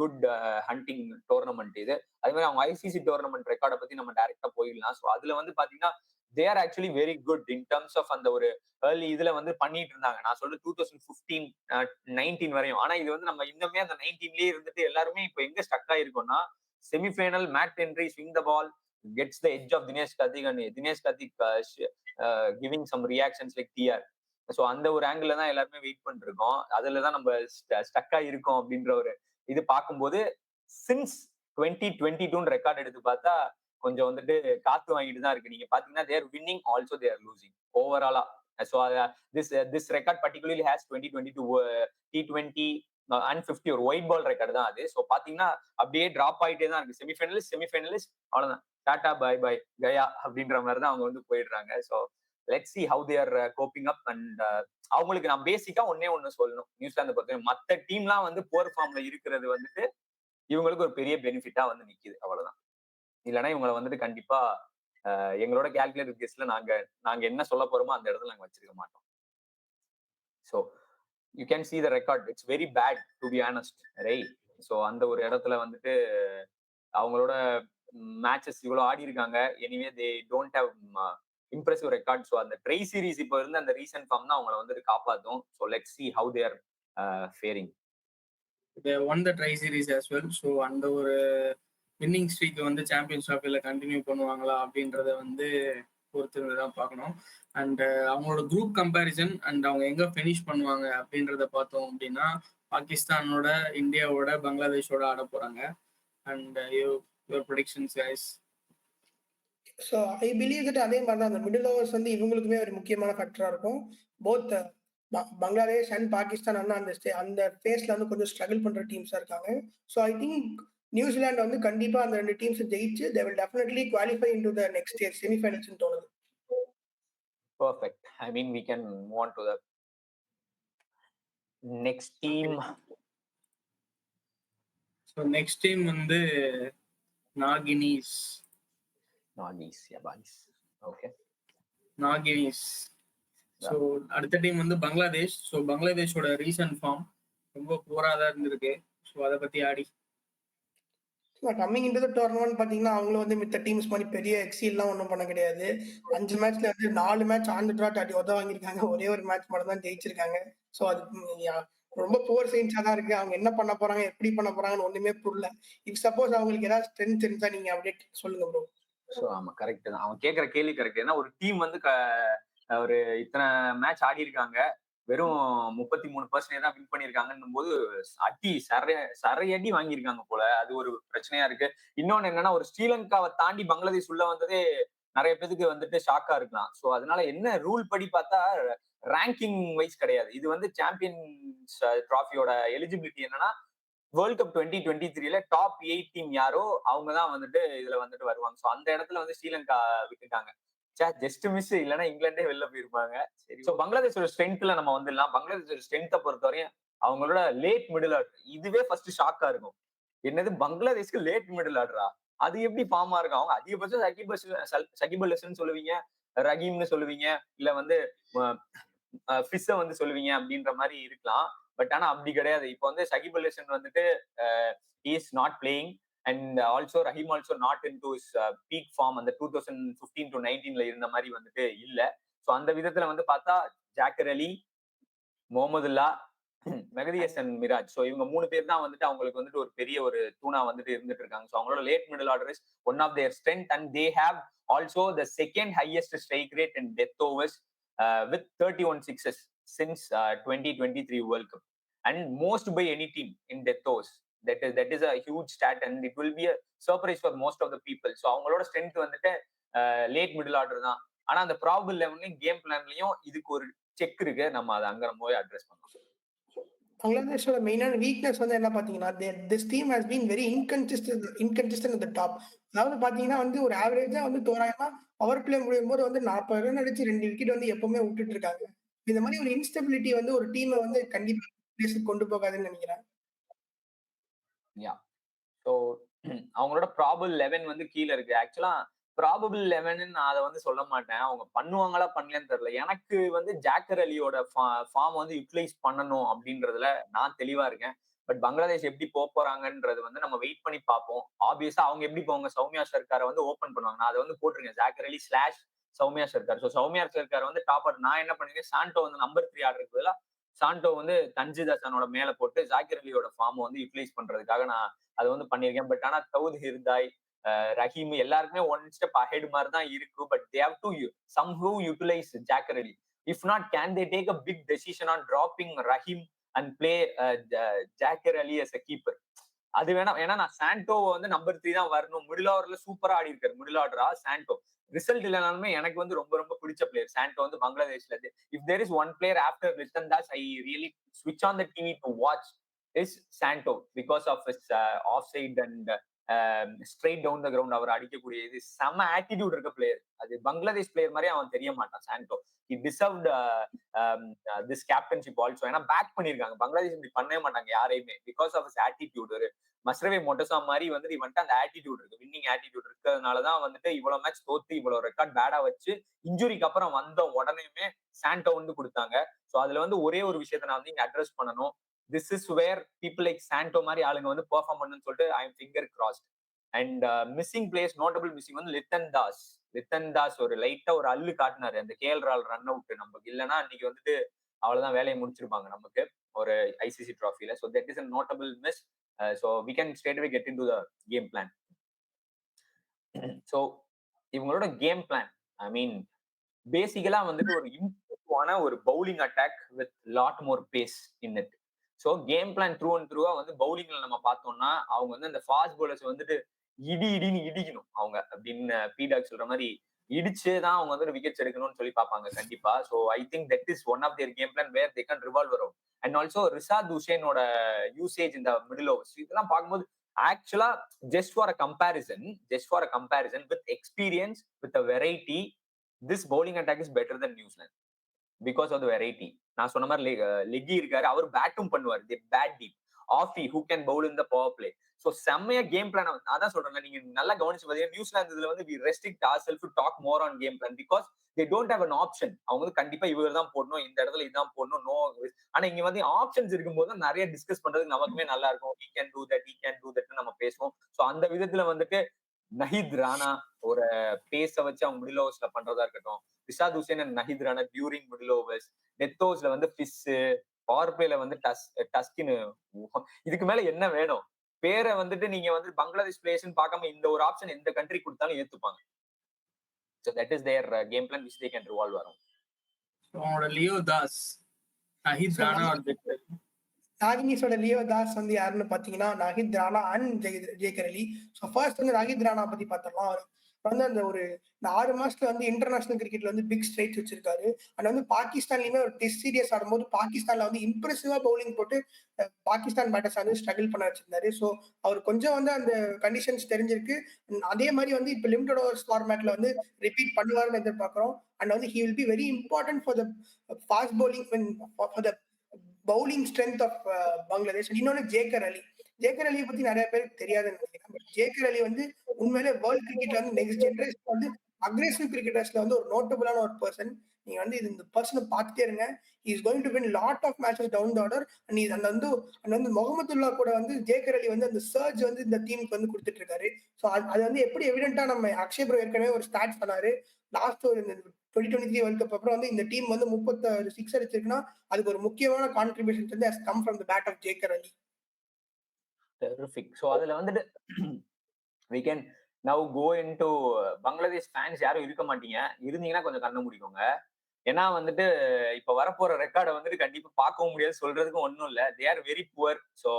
good hunting tournament இது. அதே மாதிரி அவங்க ஐசிசி டோர்னமெண்ட் ரெக்கார்டை பத்தி நம்ம டைரக்டா போயிடலாம். ஸோ அதுல வந்து பாத்தீங்கன்னா they are actually very good in terms of அந்த ஒரு ஏர்லி இதுல வந்து பண்ணிட்டு இருந்தாங்க. நான் சொல்ல 2015-19 வரையும். ஆனா இது வந்து நம்ம இன்னுமே அந்த 19லயே இருந்துட்டு எல்லாருமே இப்போ எங்க ஸ்டக் ஆயிருக்கோம்னா, semifinal Matt Henry swing the ball gets the edge of Dinesh Karthik and Dinesh Karthik giving some reactions like DR. So அந்த ஒரு ஆங்கிள் தான் எல்லாருமே வெயிட் பண்ணிட்டு இருக்கோம். அதுலதான் நம்ம ஸ்டக்கா இருக்கோம் அப்படின்ற ஒரு இது பார்க்கும்போது சின்ஸ் 2022 ரெக்கார்ட் எடுத்து பார்த்தா கொஞ்சம் வந்துட்டு காத்து வாங்கிட்டு தான் இருக்கு. நீங்க பாத்தீங்கன்னா தேர் வின்னிங் ஆல்சோ தேர் லூசிங் ஓவராலா. So this record particularly has 2022 T20 and 50 ஒரு ஒயிட் பால் ரெக்கார்டு தான் அது. ஸோ பாத்தீங்கன்னா அப்படியே டிராப் ஆயிட்டே தான் இருக்கு. செமிஃபைனலிஸ்ட் அவ்வளவுதான், டாடா பை பை கயா அப்படின்ற மாதிரி தான் அவங்க வந்து போயிடுறாங்க. So let's see how they R coping up. And அவங்களுக்கு நான் பேசிக்கா ஒன்னே ஒண்ணு சொல்லணும், நியூசிலாந்து பொறுத்தவரை மற்ற டீம்லாம் வந்து போர் ஃபார்ம்ல இருக்கிறது வந்துட்டு இவங்களுக்கு ஒரு பெரிய பெனிஃபிட்டா வந்து நிக்குது, அவ்வளவுதான். இல்லைன்னா இவங்களை வந்துட்டு கண்டிப்பா எங்களோட கேல்குலேட்டர் கேஸ்ல நாங்க என்ன சொல்ல போறோமோ அந்த இடத்துல நாங்க வச்சிருக்க மாட்டோம். So you can see the record, it's very bad to be honest, right? So அந்த ஒரு இடத்துல வந்துட்டு அவங்களோட மேட்சஸ் இவ்வளவு ஆடி இருக்காங்க. Anyway they don't have impressive record. So அந்த ட்ரை சீரிஸ் இப்போ இருந்து அந்த ரீசன்ட் ஃபார்ம் தான் அவங்கள வந்துட்டு காப்பாத்தும். So let's see how they are faring. They won the tri series as well. So அந்த ஒரு வின்னிங் ஸ்ட்ரீக் வந்து சாம்பியன்ஸ் ட்ராஃபியில் கண்டினியூ பண்ணுவாங்களா அப்படின்றத வந்து பொறுத்து தான் பார்க்கணும். அண்ட் அவங்களோட குரூப் கம்பேரிசன் அண்ட் அவங்க எங்க ஃபினிஷ் பண்ணுவாங்க அப்படின்றத பார்த்தோம் அப்படின்னா, பாகிஸ்தானோட, இந்தியாவோட, பங்களாதேஷோட ஆட போறாங்க. And your predictions guys? So I believe that அதே மாதிரி தான் அந்த மிடில் ஓவர்ஸ் வந்து இவங்களுக்குமே ஒரு முக்கியமான ஃபேக்டரா இருக்கும். போத் பங்களாதேஷ் அண்ட் பாகிஸ்தான் வந்து அந்த ஃபேஸ்ல வந்து கொஞ்சம் ஸ்ட்ரகிள் பண்ற டீம்ஸா இருக்காங்க. ஸோ ஐ திங்க் நியூசிலாந்து வந்து கண்டிப்பா அந்த 2 டீம்ஸ் ஜெயிச்சு they will definitely qualify into the next year semi-finals ன்னு தோணுது. Perfect. I mean, we can move on to the next team. So next team வந்து நாகினிஸ். Yeah, boys. Okay. நாகினிஸ். ஸோ அடுத்த டீம் வந்து பங்களாதேஷ். ஸோ பங்களாதேஷோட ரீசன்ட் ஃபார்ம் ரொம்ப புவரா தான் இருந்திருக்கு. ஸோ அதை பத்தி ஆடி கம்மிங் இன்டு த டோர்னமெண்ட் பாத்தீங்கன்னா அவங்களும் வந்து மித்த டீம்ஸ் மாதிரி பெரிய எக்ஸீல்லாம் ஒன்றும் பண்ண கிடையாது. 5 மேட்ச்ல வந்து 4 மேட்ச் ஆன் தி ட்ராட் அடி உத வாங்கியிருக்காங்க. ஒரே ஒரு மேட்ச் மட்டும் தான் ஜெயிச்சிருக்காங்க. ஸோ அது ரொம்ப புவர் சைன்ஸா தான் இருக்கு. அவங்க என்ன பண்ண போறாங்க, எப்படி பண்ண போறாங்கன்னு ஒண்ணுமே புரியல. இஃப் சப்போஸ் அவங்களுக்கு ஏதாவது ஸ்ட்ரென்த் இருந்தா நீங்க அப்டேட் சொல்லுங்க ப்ரோ. ஸோ ஆமா, கரெக்ட் தான். அவன் கேட்கிற கேள்வி கரெக்ட். ஏன்னா ஒரு டீம் வந்து ஒரு இத்தனை மேட்ச் ஆடி இருக்காங்க, வெறும் 33% தான் வின் பண்ணிருக்காங்கன்னும் போது அடி சரையடி வாங்கியிருக்காங்க போல. அது ஒரு பிரச்சனையா இருக்கு. இன்னொன்னு என்னன்னா, ஒரு ஸ்ரீலங்காவை தாண்டி பங்களாதேஷ் உள்ள வந்ததே நிறைய பேருக்கு வந்துட்டு ஷாக்கா இருக்கலாம். ஸோ அதனால என்ன ரூல் படி பார்த்தா ரேங்கிங் வைஸ் கிடையாது. இது வந்து சாம்பியன்ஸ் டிராஃபியோட எலிஜிபிலிட்டி என்னன்னா, வேர்ல்ட் கப் 2023ல டாப் 8 டீம் யாரோ அவங்க தான் வந்துட்டு இதுல வந்துட்டு வருவாங்க. ஸோ அந்த இடத்துல வந்து ஸ்ரீலங்கா விட்டுட்டாங்க. ஜஸ்ட் மிஸ், இல்லைன்னா இங்கிலாண்டே வெளில போயிருப்பாங்க. சரி, ஸோ பங்களாதேஷோட ஸ்ட்ரென்த்ல நம்ம வந்துடலாம். பங்களாதேஷோட ஸ்ட்ரென்த்தை பொறுத்தவரையும் அவங்களோட லேட் மிடில் ஆர்டர் இதுவே ஃபர்ஸ்ட் ஷாக்கா இருக்கும். என்னது, பங்களாதேஷ்க்கு லேட் மிடில் ஆர்டரா? அது எப்படி ஃபார்மா இருக்கும்? அவங்க அதிகபட்சம் சகிப் அல் ஹசன் சொல்லுவீங்க, ரஹீம்னு சொல்லுவீங்க, இல்ல வந்து ஃபிஸ்ஸ வந்து சொல்லுவீங்க அப்படின்ற மாதிரி இருக்கலாம். பட் ஆனா அப்படி கிடையாது. இப்போ வந்து சகிப் அல் ஹசன் வந்துட்டு is not playing and also Rahim also not into peak form. அந்த 2015 to 19ல இருந்த மாதிரி வந்துட்டு இல்ல. ஸோ அந்த விதத்துல வந்து பார்த்தா ஜாக்கர் அலி, முகமதுல்லா, மெஹதி ஹசன் மிராஜ், ஸோ இவங்க 3 பேர் தான் வந்துட்டு அவங்களுக்கு வந்துட்டு ஒரு பெரிய ஒரு தூணா வந்துட்டு இருந்துட்டு இருக்காங்க. ஸோ அவங்களோட late middle order is one of their strength and they have also the second highest strike rate in death overs with 31 sixes since 2023 World Cup and most by any team in death overs. That is a huge stat and it will be a surprise for most of the people. So அவங்களோட ஸ்ட்ரென்த் வந்துட்டு லேட் மிடில் ஆர்டர் தான். ஆனா அந்த ப்ராபபிள் லெவன்லயும் கேம் பிளான்லயும் இதுக்கு ஒரு செக் இருக்கு. நம்ம அதை அங்க நம்ம போய் அட்ரஸ் பண்ணலாம். பங்களாதேஷோட மெயினான வீக்னஸ் வந்து என்ன பாத்தீங்கன்னா, this team has been very inconsistent at the top. அதாவது பாத்தீங்கன்னா வந்து ஒரு ஆவரேஜா வந்து தோராயமா பவர் பிளே முடியும் போது வந்து 40 ரன் அடிச்சு 2 விக்கெட் வந்து எப்பவுமே விட்டுட்டு இருக்காங்க. இந்த மாதிரி ஒரு இன்ஸ்டபிலிட்டி வந்து ஒரு டீமை வந்து கண்டிப்பா பிளேஸுக்கு கொண்டு போகாதுன்னு நினைக்கிறேன். ஸோ அவங்களோட ப்ராபபிள் 11 வந்து கீழே இருக்கு. ஆக்சுவலா ப்ராபபிள் 11 நான் அதை வந்து சொல்ல மாட்டேன். அவங்க பண்ணுவாங்களா பண்ணலன்னு தெரியல. எனக்கு வந்து ஜாக்கர் அலியோட ஃபார்ம் வந்து யூட்டிலைஸ் பண்ணணும் அப்படின்றதுல நான் தெளிவா இருக்கேன். பட் பங்களாதேஷ் எப்படி போறாங்கன்றது வந்து நம்ம வெயிட் பண்ணி பார்ப்போம். ஆப்வியஸா அவங்க எப்படி போவாங்க, சௌமியா சர்க்காரை வந்து ஓப்பன் பண்ணுவாங்க. நான் அதை வந்து போட்டிருக்கேன், ஜாக்கர் அலி / சௌமியா சர்க்கார். ஸோ சௌமியா சர்க்கார் வந்து டாப்பர். நான் என்ன பண்ணிருக்கேன், சாண்டோ வந்து நம்பர் 3 ஆடுறதுக்கு பதிலா சாண்டோ வந்து தன்ஜித் ஹசனோட மேல போட்டு ஜாக்கர் அலியோட ஃபார்ம் வந்து யூட்டிலைஸ் பண்றதுக்காக நான் அதை வந்து பண்ணியிருக்கேன். பட் ஆனா தவுத் ஹிர்தாய், ரஹீம் எல்லாருக்குமே ஒன் ஸ்டெப் அஹெட் மாதிரி தான் இருக்கு. But they have to somehow utilize Jaker Ali. If not, can they take a big decision on dropping Rahim and play Jaker Ali as a keeper? அது வேணாம். ஏன்னா நான் சாண்டோவை வந்து நம்பர் 3 தான் வரணும். மிடில் ஆர்டர்ல சூப்பரா ஆடி இருக்காரு. மிடில் ஆர்டரா சாண்டோ ரிசல்ட் இல்லைனாலுமே எனக்கு வந்து ரொம்ப ரொம்ப பிடிச்ச பிளேயர் சாண்டோ வந்து பங்களாதேஷ்ல. If there is one player after Liton Das I really ஸ்விட்ச் on the TV to watch is Shanto because of his off side and straight down the ground அவர் அடிக்கக்கூடிய இது செம ஆட்டிடியூட் இருக்க பிளேயர். அது பங்களாதேஷ் பிளேயர் மாதிரி அவன் தெரிய மாட்டான் Sandow. He deserved this captainship also. ஏன்னா பேக் பண்ணிருக்காங்க, பங்களாதேஷ் இப்படி பண்ணவே மாட்டாங்க யாரையுமே, பிகாஸ் ஆஃப் ஹிஸ் ஆட்டிடியூட். ஒரு மஸ்ரவே மொட்டசா மாதிரி வந்துட்டு இவன்ட்டு அந்த ஆட்டிடியூட் இருக்கு, வின்னிங் ஆட்டிடியூட் இருக்கிறதுனாலதான் வந்துட்டு இவ்வளவு மேட்ச் தோத்து இவ்வளவு ரெக்கார்ட் பேடா வச்சு இன்ஜுரிக்கு அப்புறம் வந்த உடனேயுமே சாண்டோ வந்து கொடுத்தாங்க. ஸோ அதுல வந்து ஒரே ஒரு விஷயத்த நான் வந்து இங்க அட்ரஸ் பண்ணணும். This is where people like Shanto மாதிரி ஆளுங்க வந்து பெர்ஃபார்ம் பண்ணுன்னு சொல்லிட்டு I am finger crossed. And missing plays, notable missing வந்து லித்தன் தாஸ் ஒரு லைட்டா ஒரு அல்லு காட்டினாரு அந்த கேஎல் ராகுல் ரன் அவுட். நமக்கு இல்லைன்னா அன்னைக்கு வந்துட்டு அவ்வளவுதான், வேலையை முடிச்சிருப்பாங்க நமக்கு ஒரு ஐசிசி ட்ராஃபில. So that is a notable miss. So we can straight away get in to the game plan. So இவங்களோட game plan, I mean basically வந்துட்டு ஒரு இம்ப்ரூவான ஒரு bowling attack with lot more pace in it. So game plan through and த்ரூவா வந்து பவுலிங்ல நம்ம பார்த்தோம்னா அவங்க வந்து அந்த ஃபாஸ்ட் பவுலர்ஸ் வந்துட்டு இடின்னு இடிக்கணும் அவங்க அப்படின்னு பீடாக் சொல்ற மாதிரி இடிச்சு தான் அவங்க வந்து விக்கெட்ஸ் எடுக்கணும்னு சொல்லி பார்ப்பாங்க கண்டிப்பா. So I think that is one of their game plan where they can revolve around. And also Rishad ஹுசேனோட யூசேஜ் இந்த மிடில் ஓவர்ஸ் இதெல்லாம் பார்க்கும்போது ஆக்சுவலா just for a comparison with experience, with a variety, this bowling attack is better than New Zealand because of the variety. நான் சொன்ன மாதிரி லெக்கி இருக்காரு, அவர் பேட்டும் பண்ணுவார், the bat deep offie who can bowl in the power play. So செம்மையா கேம் பிளான். அதான் சொல்றேன், நீங்க நல்லா கவனிச்சு பாத்தீங்கன்னா நியூசிலாந்து இதுல வந்து we restrict ourselves to talk more on game plan because they don't have an option. அவங்க வந்து கண்டிப்பா இவர் தான் போடணும், இந்த இடத்துல இதான் போடணும், நோ. ஆனா இங்க வந்து ஆப்ஷன்ஸ் இருக்கும்போது நிறைய டிஸ்கஸ் பண்றதுக்கு நமக்குமே நல்லா இருக்கும். he can do that நம்ம பேசுவோம். ஸோ அந்த விதத்துல வந்துட்டு நஹித் ராணா ஒரு பேஸ வச்சு அவங்க மிடில் ஓவர்ஸ்ல பண்றதா இருக்கட்டும், Rishad Hussain and Nahid Rana during middle overs, death ஓவர்ஸ்ல வந்து ஃபிஷ், பவர் பிளேல வந்து டஸ்கின்னு, இதுக்கு மேல என்ன வேணும்? பேரை வந்துட்டு நீங்க வந்து பங்களாதேஷ் பிளேயர்ஸ் பார்க்காம இந்த ஒரு ஆப்ஷன் எந்த கண்ட்ரி கொடுத்தாலும் ஏத்துப்பாங்க. So that is their game plan which they can revolve around. அவனோட லியோ தாஸ், நஹித் ராணா நாகினிஸோட லியோ தாஸ் வந்து யாருன்னு பாத்தீங்கன்னா Nahid Rana and Jaker Ali. So first வந்து நஹித் ராணா பத்தி பார்த்தோம்னா, அவர் வந்து அந்த ஒரு 6 மாசத்துல வந்து இன்டர்நேஷனல் கிரிக்கெட்ல வந்து பிக் ஸ்ட்ரைட்ஸ் வச்சிருக்காரு. அண்ட் வந்து பாகிஸ்தான்லயுமே ஒரு டெஸ்ட் சீரியஸ் ஆடும்போது பாகிஸ்தான்ல வந்து இம்ப்ரெசிவா பவுலிங் போட்டு பாகிஸ்தான் பேட்டர்ஸ் வந்து ஸ்ட்ரகிள் பண்ண வச்சிருந்தாரு. ஸோ அவர் கொஞ்சம் வந்து அந்த கண்டிஷன்ஸ் தெரிஞ்சிருக்கு. அதே மாதிரி வந்து இப்போ லிமிடெட் ஓவர்ஸ் ஃபார்மேட்ல வந்து ரிப்பீட் பண்ணுவாருன்னு எதிர்பார்க்கிறோம். அண்ட் வந்து he will be very important for the fast bowling, for the bowling strength of Bangladesh. இன்னொன்னு ஜேக்கர் அலியை பத்தி நிறைய பேருக்கு தெரியாதுன்னு நினைக்கிறேன். பட் ஜேக்கர் அலி வந்து உண்மையிலே வேர்ல்ட் கிரிக்கெட்ல வந்து நெக்ஸ்ட் ஜெனரேஷன் வந்து அக்ரெசிவ் கிரிக்கெட்டர்ஸ்ல வந்து ஒரு நோட்டபிளான ஒரு பர்சன். நீங்க வந்து இந்த பர்சனை பார்த்துட்டே இருங்க. Is going to win lot of matches down the order. அந்த வந்து முகமதுல்லா கூட வந்து ஜேக்கர் அலி வந்து அந்த சர்ஜ் வந்து இந்த டீமுக்கு வந்து கொடுத்துட்டு இருக்காரு. ஸோ அது வந்து எப்படி எவிடென்ட்டா நம்ம அக்ஷய் ப்ரோ ஏற்கனவே ஒரு ஸ்டாட் பண்ணாரு. லாஸ்ட் ஒரு 2023 வேர்ல்ட் கப் அப்புறம் வந்து இந்த டீம் வந்து 36 6 அடிச்சிருக்குன்னா அதுக்கு ஒரு முக்கியமான கான்ட்ரிபியூஷன் வந்து has come from the bat of Zakir Ali. Terrific. So அதுல வந்துட்டு we can now go into Bangladesh fans யாரும் இருக்க மாட்டீங்க, இருந்தீங்கன்னா கொஞ்சம் கண்ண முடிக்கோங்க. ஏன்னா வந்துட்டு இப்ப வரப்போற ரெக்கார்டை வந்துட்டு கண்டிப்பா பார்க்கவும் முடியாது, சொல்றதுக்கும் ஒன்றும் இல்லை. They are very poor. So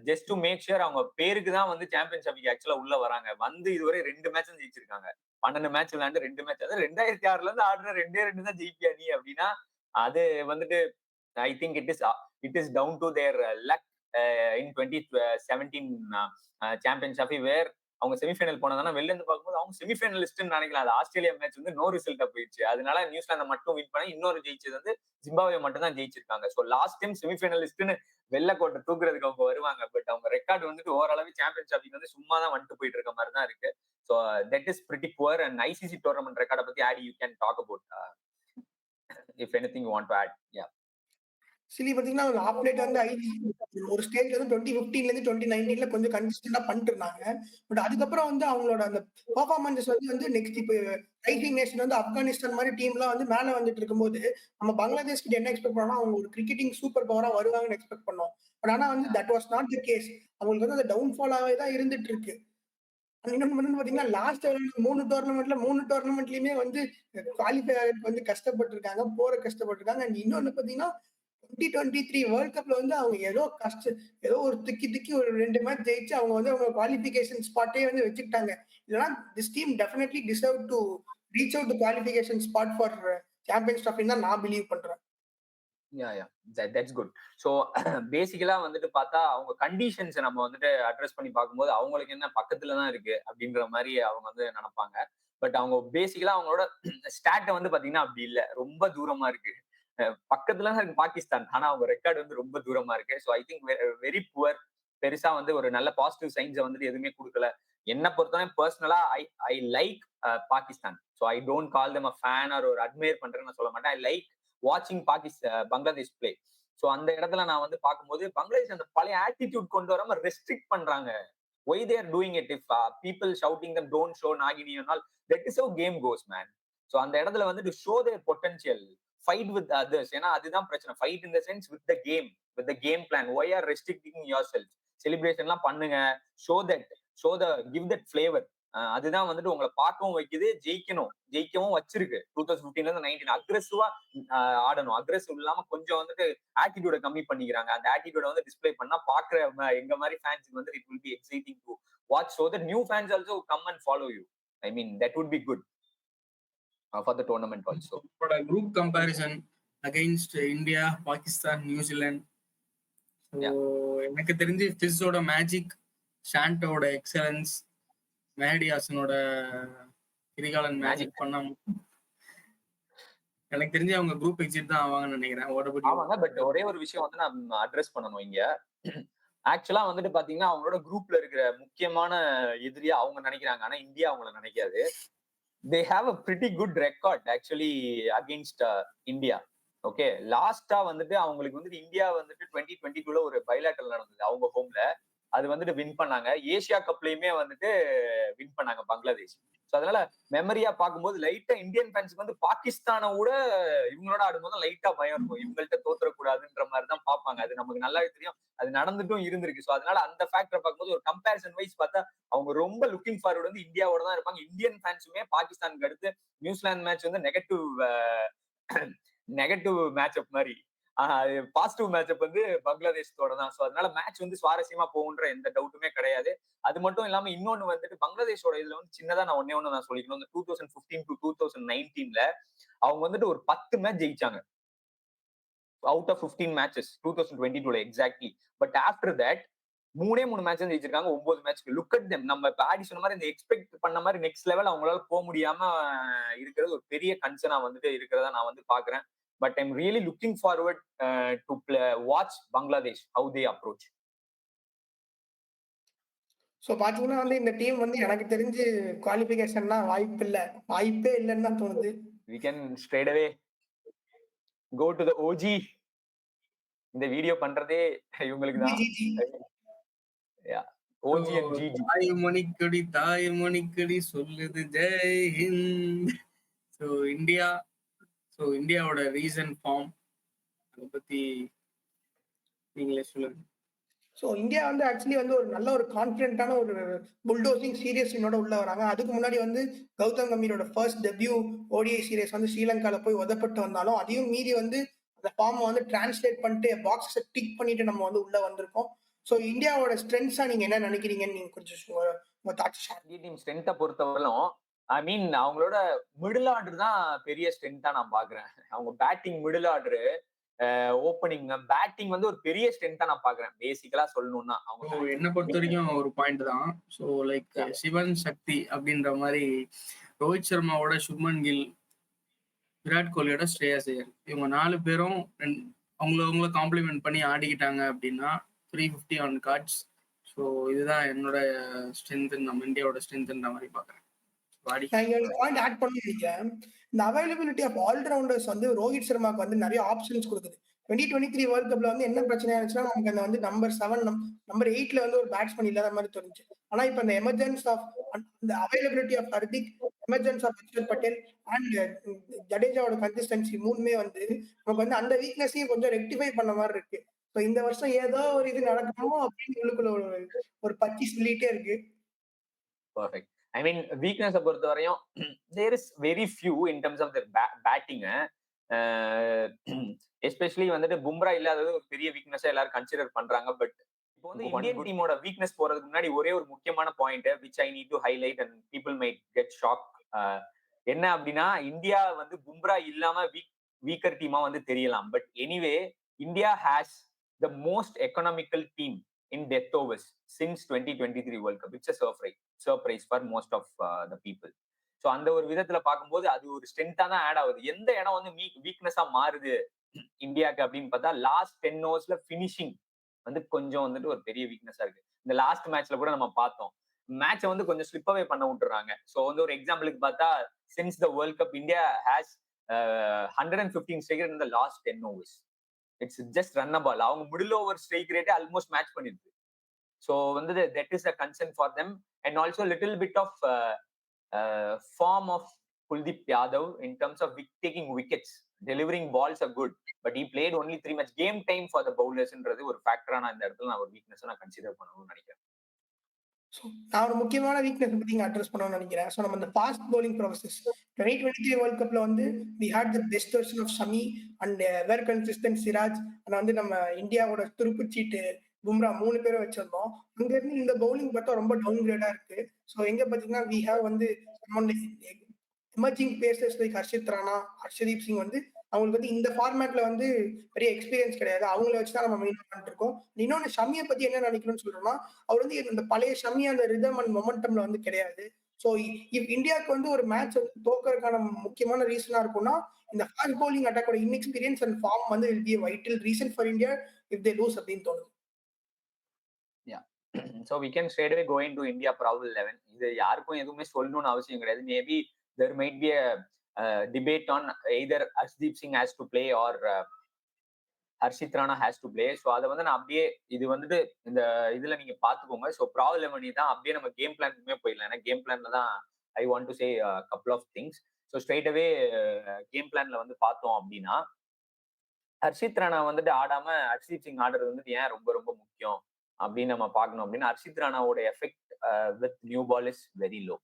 just to make sure அவங்க பேருக்கு தான் வந்து சாம்பியன்ஷிப் ஆக்சுவலா உள்ள வராங்க. வந்து இதுவரை 2 மேட்ச் ஜெயிச்சிருக்காங்க. 12 மேட்ச் விளையாண்டு 2 மேட்ச், அதாவது 2006ல இருந்து ஆடுற 2 தான் ஜெயிப்பியா நீ அப்படின்னா அது வந்துட்டு I think it is down to their luck in 2017 championship வேர் அவங்க செமிஃபைனல் போனதானா வெளில இருந்து பார்க்கும்போது அவங்க செமிஃபைனலிஸ்ட்னு நினைக்கலாம். அது ஆஸ்திரேலியா மேட்ச் வந்து நோ ரிசல்ட்டா போயிடுச்சு. அதனால நியூசிலாந்து மட்டும் வின் பண்ணி இன்னொரு ஜெயிச்சது வந்து ஜிம்பாப்வே மட்டும் தான் ஜெயிச்சிருக்காங்க. ஸோ லாஸ்ட் டைம் செமிஃபைனலிஸ்ட்னு வெள்ளக்கோட்டை தூக்குறதுக்கு அவங்க வருவாங்க. பட் அவங்க ரெக்கார்டு வந்துட்டு ஓரளவு சாம்பியன்ஷிப் வந்து சும்மா தான் வந்துட்டு போயிட்டு இருக்க மாதிரி தான் இருக்கு. So that is pretty poor. And ICC tournament ரெக்கார்டை பத்தி ஆடி you can talk about if anything you want to add. Yeah சிலி பாத்தீங்கன்னா ஆஃப் லேட் வந்து ஒரு ஸ்டேஜ் வந்து 2015ல இருந்து 2019ல கொஞ்சம் கன்சிஸ்டன்டா பண்ணிட்டு இருந்தாங்க. பட் அதுக்கப்புறம் வந்து அவங்களோட அந்த பெர்ஃபார்மன்ஸ் வந்து நெக்ஸ்ட் இப்போ ரைசிங் நேஷன் வந்து ஆப்கானிஸ்தான் மாதிரி டீம்லாம் வந்து மேல வந்துட்டு இருக்கும்போது நம்ம பங்களாதேஷ் கிட்ட என்ன எக்ஸ்பெக்ட் பண்ணோம், அவங்க ஒரு கிரிக்கெட்டிங் சூப்பர் பவரா வருவாங்கன்னு எக்ஸ்பெக்ட் பண்ணோம். பட் ஆனா வந்து that was not the case. அவங்களுக்கு வந்து அந்த டவுன்ஃபாலாவே தான் இருந்துட்டு இருக்கு. இன்னொன்னு பாத்தீங்கன்னா லாஸ்ட் 3 டோர்னமெண்ட்லயுமே வந்து குவாலிஃபை வந்து கஷ்டப்பட்டிருக்காங்க, கஷ்டப்பட்டிருக்காங்க. அண்ட் இன்னொன்னு பாத்தீங்கன்னா 2023 வேர்ல்ட் கப்ல வந்து அவங்க ஏதோ ஒரு திக்கி ஒரு 2 மேட்ச் ஜெயிச்சு அவங்க வந்து அவங்க குவாலிஃபிகேஷன் ஸ்பாட்டே வந்து வச்சுக்கிட்டாங்க. இல்லைன்னா this team definitely deserve to reach out to qualification spot for champions trophy தான் நான் பிலீவ் பண்றேன். That's good. ஸோ பேசிக்கலா வந்துட்டு பார்த்தா அவங்க கண்டிஷன்ஸை நம்ம வந்துட்டு அட்ரஸ் பண்ணி பார்க்கும்போது அவங்களுக்கு என்ன பக்கத்துல தான் இருக்கு அப்படின்ற மாதிரி அவங்க வந்து நினைப்பாங்க. பட் அவங்க பேசிக்கலா அவங்களோட ஸ்டாட்டை வந்து பாத்தீங்கன்னா அப்படி இல்லை, ரொம்ப தூரமா இருக்கு. பக்கத்துல தான் இருக்கு பாகிஸ்தான், ஆனா அவங்க ரெக்கார்டு வந்து ரொம்ப தூரமா இருக்கு. So I think very poor. பெருசா வந்து ஒரு நல்ல பாசிட்டிவ் சைன்ஸை வந்துட்டு எதுவுமே கொடுக்கல. என்ன பொறுத்தவரை பர்சனலா I like Pakistan. So I don't call them a fan or ஒரு அட்மையர் பண்றேன்னு நான் சொல்ல மாட்டேன். ஐ லைக் வாட்சிங் பங்களாதேஷ் பிளே. ஸோ அந்த இடத்துல நான் வந்து பார்க்கும்போது பங்களாதேஷ் அந்த பழைய ஆட்டிடியூட் கொண்டு வராம ரெஸ்ட்ரிக்ட் பண்றாங்க. Why they're doing it if people shouting them don't show நாகினி all, that is how game goes man. So அந்த இடத்துல வந்து to show their potential, fight with others. ஏன்னா அதுதான் பிரச்சனை. Fight in the sense with the game plan. Why are restricting yourself? செலிப்ரேஷன்லாம் பண்ணுங்க, ஷோ கிவ் தட் ஃபிளேவர். அதுதான் வந்துட்டு உங்களை பார்க்கவும் வைக்குது, ஜெயிக்கவும் வச்சிருக்கு. 2015 ல இருந்து 19 அக்ரெசிவா ஆடணும். அக்ரெசிவ் இல்லாம கொஞ்சம் வந்துட்டு ஆட்டிடியூட கம்மி பண்ணிக்கிறாங்க. அந்த ஆட்டிடியூட வந்து டிஸ்பிளே பண்ணா பாக்குற எங்க மாதிரி ஃபேன்ஸ்க்கு வந்து it will be exciting to watch, so that new fans also come and follow you. I mean that would be good for the tournament also. Group comparison against India, Pakistan, New Zealand. எனக்கு தெரிஞ்சு ஃபிஸ்ஸோட மேஜிக், ஷாண்டோட எக்ஸலன்ஸ், மேடி ஹாசனோட கிரிகாலன் மேஜிக் பண்ணா எனக்கு தெரிஞ்சு அவங்க குரூப் எக்ஸிட் தான் ஆவாங்கன்னு நினைக்கிறேன். ஆமாங்க, பட் ஒரே ஒரு விஷயம் வந்து நான் அட்ரஸ் பண்ணணும் இங்க. ஆக்சுவலா வந்துட்டு பாத்தீங்கன்னா அவங்களோட குரூப்ல இருக்கிற முக்கியமான எதிரியா அவங்க நினைக்கிறாங்க, ஆனா இந்தியா அவங்கள நினைக்காது. they have a pretty good record actually against India. Okay, லாஸ்டா வந்துட்டு அவங்களுக்கு வந்துட்டு இந்தியா வந்துட்டு 2022ல ஒரு பைலேட்டரல் நடந்தது அவங்க ஹோம்ல. அது வந்துட்டு வின் பண்ணாங்க. ஏசியா கப்லயுமே வந்துட்டு வின் பண்ணாங்க பங்களாதேஷ். ஸோ அதனால மெமரியா பார்க்கும்போது லைட்டா இந்தியன் ஃபேன்ஸ்க்கு வந்து பாகிஸ்தானை விட இவங்களோட ஆடும்போது லைட்டா பயம் இருக்கும். இவங்கள்ட்ட தோத்துறக்கூடாதுன்ற மாதிரி தான் பார்ப்பாங்க. அது நமக்கு நல்லாவே தெரியும், அது நடந்துட்டும் இருந்திருக்கு. ஸோ அதனால அந்த ஃபேக்டரை பார்க்கும்போது ஒரு கம்பேரிசன் வைஸ் பார்த்தா அவங்க ரொம்ப லுக்கிங் ஃபார்வர்ட் வந்து இந்தியாவோட தான் இருப்பாங்க. இந்தியன் ஃபேன்ஸுமே பாகிஸ்தானுக்கு அடுத்து நியூசிலாந்து மேட்ச் வந்து நெகட்டிவ் மேட்சப் மாதிரி, பாசிட்டிவ் மேட்சப் வந்து பங்களாதேஷோட தான். ஸோ அதனால மேட்ச் வந்து சுவாரஸ்யமா போகுன்ற எந்த டவுட்டுமே கிடையாது. அது மட்டும் இல்லாம இன்னொன்னு வந்துட்டு பங்களாதேஷோட இதுல வந்து சின்னதா நான் ஒண்ணு நான் சொல்லிக்கணும். இந்த 2015 to 2019ல அவங்க வந்துட்டு ஒரு 10 மேட்ச் ஜெயிச்சாங்க அவுட் ஆஃப் 15 மேட்சஸ் 2022ல exactly. But after that 3 match ஜெயிச்சிருக்காங்க 9 மேட்ச்க்கு. Look at them. நம்ம இப்ப ஆடி சொன்ன மாதிரி இந்த எக்ஸ்பெக்ட் பண்ண மாதிரி நெக்ஸ்ட் லெவல் அவங்களால போக முடியாம இருக்கிறது ஒரு பெரிய கன்சர்னா வந்துட்டு இருக்கிறதா நான் வந்து பாக்குறேன். But I'm really looking forward to watch Bangladesh, how they approach. So பாத்தீங்கன்னா வந்து இந்த டீம் வந்து எனக்கு தெரிஞ்சு குவாலிஃபிகேஷன்னா வாய்ப்பே இல்லைன்னு தான் தோணுது. We can straight away go to the OG. இந்த வீடியோ பண்றதே இவங்களுக்கு தான். OG and GG. தாய் மணிக்கடி சொல்லுது ஜெய் ஹிந்த். ஸோ இந்தியாவோட ரீசன்ட் ஃபார்ம் அதை பத்தி நீங்களே சொல்லுங்க. ஸோ இந்தியா வந்து ஆக்சுவலி வந்து ஒரு நல்ல ஒரு கான்ஃபிடென்ட்டான ஒரு புல்டோசிங் சீரியஸ் டீமோட உள்ள வராங்க. அதுக்கு முன்னாடி வந்து கௌதம் கம்பீரோட ஃபர்ஸ்ட் டெபியூ ஓடிஐ சீரியஸ் வந்து ஸ்ரீலங்கால போய் உதப்பட்டு வந்தாலும் அதையும் மீறி வந்து அந்த ஃபார்மை வந்து டிரான்ஸ்லேட் பண்ணிட்டு பாக்ஸை டிக் பண்ணிட்டு நம்ம வந்து உள்ள வந்திருக்கோம். ஸோ இந்தியாவோட ஸ்ட்ரென்த்ஸா நீங்க என்ன நினைக்கிறீங்கன்னு நீங்க கொஞ்சம் டீம் ஸ்ட்ரென்த்தை பொறுத்தவரையிலும் ஐ மீன் அவங்களோட மிடில் ஆர்டர் தான் பெரிய ஸ்ட்ரென்த்தா நான் பாக்குறேன். அவங்க batting middle order, opening batting வந்து ஒரு பெரிய ஸ்ட்ரென்த்தா நான் பாக்குறேன். பேசிக்கலா சொல்லணும்னா அவங்க என்ன பொறுத்த வரைக்கும் ஒரு பாயிண்ட் தான். ஸோ லைக் சிவன் சக்தி அப்படின்ற மாதிரி ரோஹித் சர்மாவோட சுப்மன் கில், விராட் கோலியோட ஸ்ரேயாஸ் ஐயர், இவங்க 4 பேரும் அவங்கள காம்ப்ளிமெண்ட் பண்ணி ஆடிக்கிட்டாங்க அப்படின்னா 350 on cards. ஸோ இதுதான் என்னோட ஸ்ட்ரென்த், நம்ம இந்தியாவோட ஸ்ட்ரென்த்ன்ற மாதிரி பாக்குறேன். பாயிண்ட் ஆட் பண்ணி நினைக்கிறேன். இந்த அவைலபிலிட்டி ஆஃப் ஆல்ரவுண்டர்ஸ் வந்து ரோஹித் சர்மாக்கு வந்து நிறைய ஆப்ஷன்ஸ் கொடுக்குது. 2023 வேர்ல்ட் கப்ல வந்து என்ன பிரச்சனை ஆச்சுன்னா நமக்கு அந்த வந்து நம்பர் 7 நம்பர் 8ல வந்து ஒரு பேட்ஸ்மேன் இல்லாத மாதிரி தோணுச்சு. ஆனா இப்ப இந்த எமர்ஜென்ஸ் ஆஃப் இந்த availability of Hardik, emergence of Akshar Patel and ஜடேஜாவோட கன்சிஸ்டன்சி மூணுமே வந்து நமக்கு வந்து அந்த வீக்னஸையும் கொஞ்சம் ரெக்டிஃபை பண்ண மாதிரி இருக்கு. ஸோ இந்த வருஷம் ஏதோ ஒரு இது நடக்கணுமோ அப்படின்னு உள்ளுக்குள்ள ஒரு பச்சி சொல்லிட்டே இருக்கு. பர்ஃபெக்ட். ஐ மீன் வீக்னஸை பொறுத்த வரையும் there is very few in terms of batting. Especially வந்துட்டு பும்ரா இல்லாதது ஒரு பெரிய வீக்னஸா எல்லாரும் கன்சிடர் பண்றாங்க. பட் இப்போ வந்து இந்தியன் டீமோட வீக்னஸ் போறதுக்கு முன்னாடி ஒரே ஒரு முக்கியமான point which I need to highlight and people might get shock. என்ன அப்படின்னா இந்தியா வந்து பும்ரா இல்லாம வீக் வீக்கர் டீமா வந்து தெரியலாம். But anyway India has the most economical team in death overs since 2023 world cup. It's surprise for most of the people. So அந்த ஒரு விதத்துல பார்க்கும்போது அது ஒரு ஸ்ட்ரென்த்தா தான் ஆட் ஆகுது. எந்த இடம் வந்து வீக்னஸா மாறுது இந்தியாவுக்கு அப்படின்னு பார்த்தா லாஸ்ட் 10 ஓவர்ஸ்ல பினிஷிங் வந்து கொஞ்சம் வந்துட்டு ஒரு பெரிய வீக்னஸா இருக்கு. இந்த லாஸ்ட் மேட்ச்ல கூட நம்ம பார்த்தோம், மேட்சை வந்து கொஞ்சம் ஸ்லிப் அவே பண்ண விட்டுறாங்க. ஸோ வந்து ஒரு எக்ஸாம்பிளுக்கு பார்த்தா since the world cup India has 115 strike rate in the last 10 overs. It's just run a ball. அவங்க மிடில் ஓவர் ஸ்ட்ரைக் ரேட்டே ஆல்மோஸ்ட் மேட்ச் பண்ணிருக்கு. ஸோ வந்து that is a concern for them. And also little bit of form of Kuldeep Yadav in terms of taking wickets. Delivering balls are good, but he played only 3 match. Game time for the bowlers ன்றது ஒரு ஃபேக்டரா நான் இந்த இடத்துல நான் ஒரு வீக்னஸ் நான் கன்சிடர் பண்ணணும்னு நினைக்கிறேன். ஸோ நான் ஒரு முக்கியமான வீக்னஸ் பத்தி இங்க அட்ரஸ் பண்ணணும்னு நினைக்கிறேன். ஸோ நம்ம இந்த ஃபாஸ்ட் பவுலிங் ப்ராசஸ் 2023 வேர்ல்ட் கப்ல வந்து we had the best version of Shami and very consistent Siraj. ஆனா வந்து நம்ம இந்தியாவோட துருப்புச்சீட்டு பும்ரா 3 பேரும் வச்சிருந்தோம். அங்க இருந்து இந்த பவுலிங் பார்த்தா ரொம்ப டவுன் கிரேடா இருக்கு. ஸோ எங்க பாத்தீங்கன்னா வி ஹேவ் வந்து emerging pacers like Harshit Rana, Harshdeep Singh வந்து அவங்களுக்கு வந்து இந்த ஃபார்மேட்ல வந்து பெரிய எக்ஸ்பீரியன்ஸ் கிடையாது. அவங்கள வச்சுதான் நம்ம மெயின் பண்ணிட்டு இருக்கோம். இன்னொன்னு ஷமியை பத்தி என்ன நினைக்கணும்னு சொல்றோம்னா, அவர் வந்து இந்த பழைய ஷமி அந்த ரிதம் அண்ட் மொமெண்டம்ல வந்து கிடையாது. ஸோ இந்தியாவுக்கு வந்து ஒரு மேட்ச் தோக்கறதுக்கான முக்கியமான ரீசனா இருக்கும்னா இந்த ஃபாஸ்ட் பவுலிங் அட்டாக்கோட இன்எக்ஸ்பீரியன்ஸ் அண்ட் ஃபார்ம் வந்து will be vital reason for India if they lose அப்படின்னு தோணுது. So we can straight away go into India probable 11. இது யாருக்கும் எதுவுமே சொல்லணும்னு அவசியம் கிடையாது. Maybe there might be a debate on either Arshdeep Singh has to play or Harshit Rana has to play. So அதை வந்து நான் அப்படியே இது வந்துட்டு இந்த இதுல நீங்க பாத்துக்கோங்க. ஸோ ப்ராப்ளம் 11 தான் அப்படியே நம்ம கேம் பிளானுக்குமே போயிடலாம். ஏன்னா கேம் பிளான்ல தான் I want to say couple of things. So straight away game பிளான்ல வந்து பார்த்தோம் அப்படின்னா ஹர்ஷித் ராணா வந்துட்டு ஆடாம ஹர்ஷீப் சிங் ஆடுறது வந்துட்டு ஏன் ரொம்ப ரொம்ப முக்கியம் அப்படின்னு நம்ம பார்க்கணும் அப்படின்னா ஹர்ஷித் ராணாவோட effect with new ball is very low.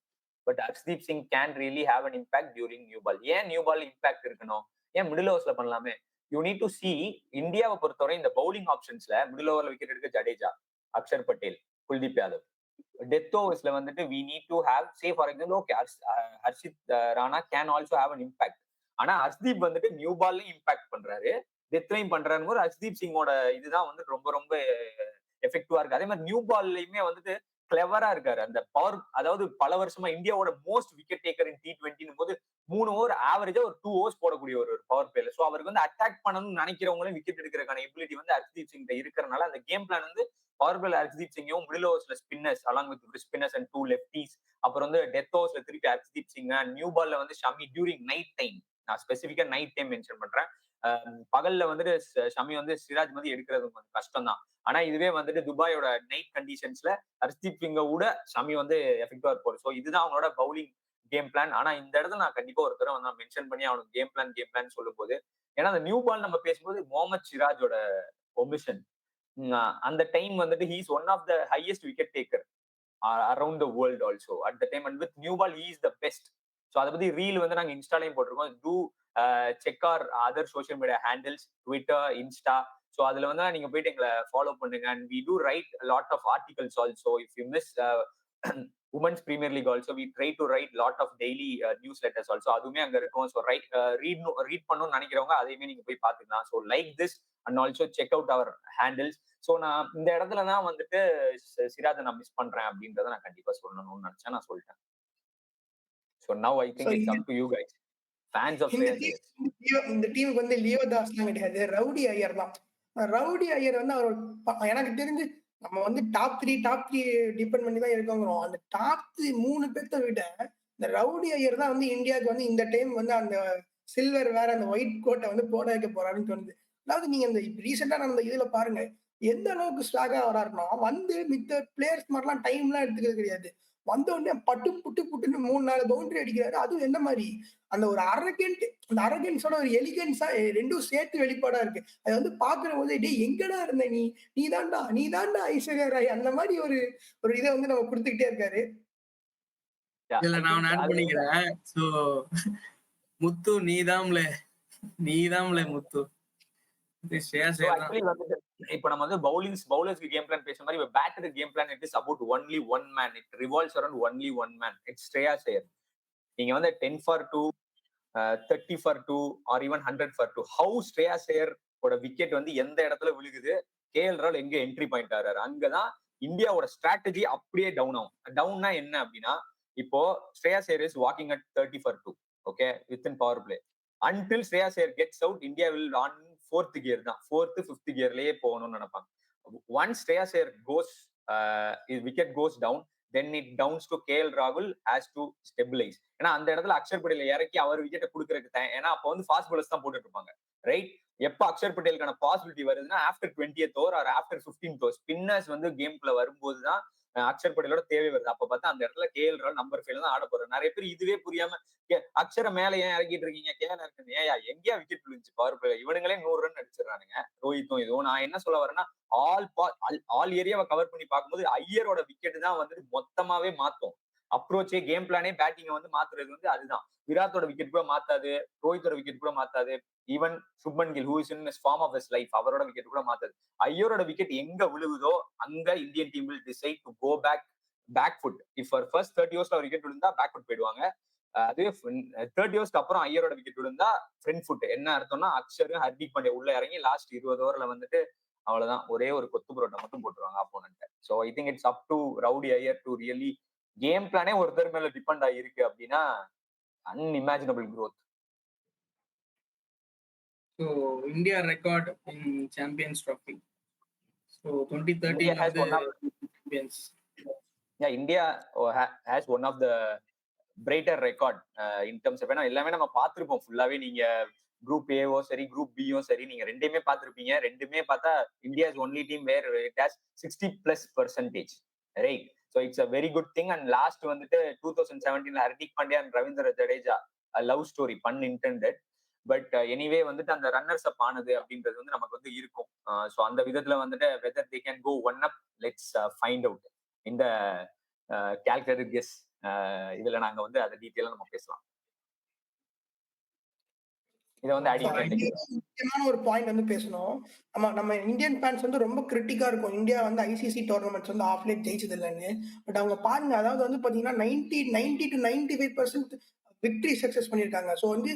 But Harshdeep Singh can really have an impact during new ball. ஏன் நியூ பால் இம்பாக்ட் இருக்கணும்? ஏன் மிடில் ஓவர்ஸ்ல பண்ணலாமே? யூ நீட் டு சி இந்தியாவை பொறுத்தவரை இந்த பவுலிங் ஆப்ஷன்ஸ்ல மிடில் ஓவர்ல விக்கெட் எடுக்க ஜடேஜா, அக்ஷர் பட்டேல், குல்தீப் யாதவ். டெத் ஓவர்ஸ்ல வந்துட்டு we need to have say for example okay Harshit Rana can also have an impact. ஆனா ஹர்ஷ்தீப் வந்துட்டு நியூ பால்லையும் இம்பாக்ட் பண்றாரு, டெத்லையும் பண்றாரு. போது ஹர்ஷ்தீப் சிங்கோட இதுதான் வந்து ரொம்ப ரொம்ப எஃபெக்டிவா இருக்கு. அதே மாதிரி நியூ பால்லையுமே வந்துட்டு கிளவரா இருக்காரு. அந்த பவர், அதாவது பல வருஷமா இந்தியாவோட மோஸ்ட் விக்கெட் டேக்கர் இன் T20 போது 3 ஓவர் ஆவரேஜா ஒரு 2 ஓவர்ஸ் போடக்கூடிய ஒரு பவர் பிளேல. சோ அவருக்கு வந்து அட்டாக் பண்ணணும்னு நினைக்கிறவங்களும் விக்கெட் எடுக்கிறதுக்கான எபிலிட்டி வந்து ஹர்ஷ்தீப் சிங் இருக்கிறதுனால அந்த கேம் பிளான் வந்து பவர் பிளேல ஹர்ஷ்தீப் சிங்கையும் மிடில் ஓவர்ஸ்ல spinners along with spinners and 2 lefties, அப்புறம் வந்து டெத் ஓவர்ஸ்ல திருப்பி ஹர்ஷ்தீப் சிங், நியூ பால்ல வந்து ஷமி டியூரிங் நைட் டைம். நான் ஸ்பெசிஃபிக்கா நைட் டைம் மென்ஷன் பண்றேன். பகல்ல வந்துட்டு ஷமி வந்து சிராஜ் வந்து எடுக்கிறது கொஞ்சம் கஷ்டம் தான். ஆனா இதுவே வந்துட்டு துபாயோட நைட் கண்டிஷன்ஸ்ல ஹர்ஷ்தீப் சிங்க கூட ஷமி வந்து எஃபெக்டிவா இருப்பாரு. ஸோ இதுதான் அவங்களோட பவுலிங் கேம் பிளான். ஆனா இந்த இடத்துல நான் கண்டிப்பா ஒரு தடவை வந்து மென்ஷன் பண்ணி அவனுக்கு கேம் பிளான் சொல்லும் போது, ஏன்னா அந்த நியூ பால் நம்ம பேசும்போது முகமது சிராஜோட ஒமிஷன் அந்த டைம் வந்துட்டு he is one of the highest wicket taker around the world also at the time. And with new ball he is the best. So அதை பத்தி ரீல் வந்து நாங்க இன்ஸ்டாலையும் போட்டிருக்கோம். Do check our other social media handles, Twitter, Insta. So அதுல வந்து நீங்க போயிட்டு எங்களை ஃபாலோ பண்ணுங்க. And we do write lot of articles also. If you miss women's premier League also we try to write lot of daily news letters also. அதுவுமே அங்க இருக்கும். ஸோ ரீட் பண்ணணும்னு நினைக்கிறவங்க அதையுமே நீங்க போய் பாத்துக்கலாம். So like this and also check out our handles. So நான் இந்த இடத்துல தான் வந்துட்டு சிராஜை நான் மிஸ் பண்றேன் அப்படின்றத நான் கண்டிப்பா சொல்லணும்னு நினைச்சேன். நான் சொல்லிட்டேன். So now I think it's up to you guys. Fans of இந்த டீமுக்கு வந்து லியோ தாஸ்லாம் கிடையாது, ரவுடி ஐயர் தான். ரவுடி ஐயர் வந்து அவர் எனக்கு தெரிஞ்சு நம்ம வந்து டாப் த்ரீ டிபெண்ட் பண்ணி தான் இருக்கோங்கிறோம். அந்த டாப் 3 பேர்த்த விட இந்த ரவுடி ஐயர் தான் வந்து இந்தியாவுக்கு வந்து இந்த டைம் வந்து அந்த சில்வர் வேற அந்த ஒயிட் கோட்டை வந்து போட வைக்க போறாருன்னு தோணுது. அதாவது நீங்க இந்த ரீசெண்டா நடந்த இதுல பாருங்க எந்த அளவுக்கு ஸ்ட்ராகா வராருன்னா, வந்து மித்த பிளேயர்ஸ் மாதிரிலாம் டைம்லாம் எடுத்துக்கிறது கிடையாது. வந்த உடனே புட்டுன்னு 3-4 பவுண்டரி அடிக்கிறாரு. அதுவும் என்ன மாதிரி அந்த ஒரு அந்த அரகன்ஸோட ஒரு எலிகன்ஸா ரெண்டும் சேர்த்து வெளிப்பாடா இருக்கு. அது வந்து பாக்குற போது டே எங்கடா இருந்த நீ தான்டா ஐஸ்வர்யா ராய் அந்த மாதிரி ஒரு இதை வந்து நம்ம கொடுத்துக்கிட்டே இருக்காரு. இல்ல நான் ஆட் பண்ணிக்கிறேன். சோ முத்து நீதாம்ல முத்து. இப்ப நம்ம வந்து பவுலர்ஸ்க்கு கேம் பிளான் பேசுற மாதிரி பேட்டருக்கு game plan it is about only one man. It revolves around only one man. It's Shreyas Iyer. நீங்க வந்து 10 for 2 30 for 2 or even 100 for 2. How Shreyas Iyer wicket வந்து எந்த இடத்துல விழுகுது, கேஎல் ராகுல் எங்க என்ட்ரி பாயிண்ட் ஆறாரு, அங்கதான் இந்தியாவோட ஸ்ட்ராட்டஜி அப்படியே டவுன் ஆகும். டவுன்னா என்ன அப்படின்னா, இப்போ Shreyas Iyer is walking at 30 for 2, okay, within power play. Until Shreyas Iyer gets out, India will on 4th gear தான், 4th 5th gearலயே போகணும்னு நினைப்பாங்க. Once Shreyas Iyer cos wicket goes down, then it downs to KL Rahul has to stabilize. ஏன்னா அந்த இடத்துல அக்ஷர் பட்டேல் இறக்கி அவர் விக்கெட்டை கொடுக்கறதுக்கு ஏன்னா அப்போ வந்து ஃபாஸ்ட் பாலர்ஸ் தான் போட்டுட்டு இருப்பாங்க, ரைட்? எப்ப அக்ஷர் பட்டேலுக்கான பாசிபிலிட்டி வருதுன்னா after 20th over or after 15th over spinners வந்து கேம்குள்ள வரும்போது தான் அக்ஷர் பட்டேலோட தேவை வருது. அப்ப பார்த்தா அந்த இடத்துல கேஎல் ராகுல் நம்பர் 5 தான் ஆட போறாரு. நிறைய பேர் இதுவே புரியாம அக்ஷரை மேல ஏன் இறக்கிட்டு இருக்கீங்க, கேஎல் இருக்கு ஏயா எங்கேயா விக்கெட் விழுந்துச்சு பவர் பிளே, இவனுங்களே 100 ரன் அடிச்சிடறானுங்க ரோஹித்தும் இதுவும். நான் என்ன சொல்ல வரேன்னா, ஆல் ஏரியாவை கவர் பண்ணி பார்க்கும்போது ஐயரோட விக்கெட் தான் வந்து மொத்தமாவே மாத்தும். அப்ரோச்சே கேம் பிளானே பேட்டிங்கை வந்து மாத்துறது வந்து அதுதான். விராட்டோட விக்கெட் கூட மாத்தாது, ரோஹித்தோட விக்கெட் கூட மாத்தாது, even Shubman Gill who is in form of his life அவரோட விக்கெட் கூட மாத்தாது. ஐயரோட விக்கெட் எங்க விழுகுதோ அங்க Indian team will decide to go back foot. If first 30 overs wicket விழுந்தா பேக் ஃபுட் போயிடுவாங்க. அதுவே 30 overs அப்புறம் ஐயரோட விக்கெட் விழுந்தா ஃப்ரண்ட் ஃபுட். என்ன அர்த்தம்னா அக்ஷர் ஹர்திக் பாண்டியா உள்ள இறங்கி லாஸ்ட் 20 overல வந்துட்டு அவ்வளவுதான், ஒரே ஒரு கொத்து புரோட்டா மட்டும் போட்டுருவாங்க opponent. So I think it's up to rowdy Iyer to really game பிளானே ஒருத்தர் மேல டிபெண்ட் ஆகிருக்கு அப்படின்னா unimaginable growth. So India record in Champions Trophy. So 2013 has one of champions. Yeah, India has one of the brighter record in terms of, ஏன்னா எல்லாமே நம்ம பார்த்திருப்போம் ஃபுல்லாவே. நீங்க குரூப் ஏவோ சரி குரூப் பியோ சரி நீங்க ரெண்டுமே பார்த்திருப்பீங்க. ரெண்டுமே பார்த்தா India is only team where it has 60+%, right? So it's a very good thing. And last வந்துட்டு 2017 Hardik Pandya and Ravindra Jadeja love story pun intended. But anyway வந்துட்டு அந்த ரன்னர்ஸ் அப் ஆனது அப்படின்றது வந்து நமக்கு வந்து இருக்கும். ஸோ அந்த விதத்துல வந்துட்டு whether they can go one up, let's find out இந்த கால்குலேட்டட் கெஸ். இதுல நாங்க வந்து அதை டீட்டெயிலா நம்ம பேசலாம். இதை வந்து முக்கியமான ஒரு பாயிண்ட் வந்து பேசணும். நம்ம இந்தியன் ஃபேன்ஸ் வந்து ரொம்ப கிரிட்டிக்கா இருக்கும், இந்தியா வந்து ஐசிசி டோர்னமெண்ட்ஸ் வந்து ஆஃப் லேட் ஜெயிச்சது இல்லைன்னு. பட் அவங்க பாருங்க, அதாவது வந்து பாத்தீங்கன்னா 90 to 95% விக்டரி சக்சஸ் பண்ணிருக்காங்க. ஸோ வந்து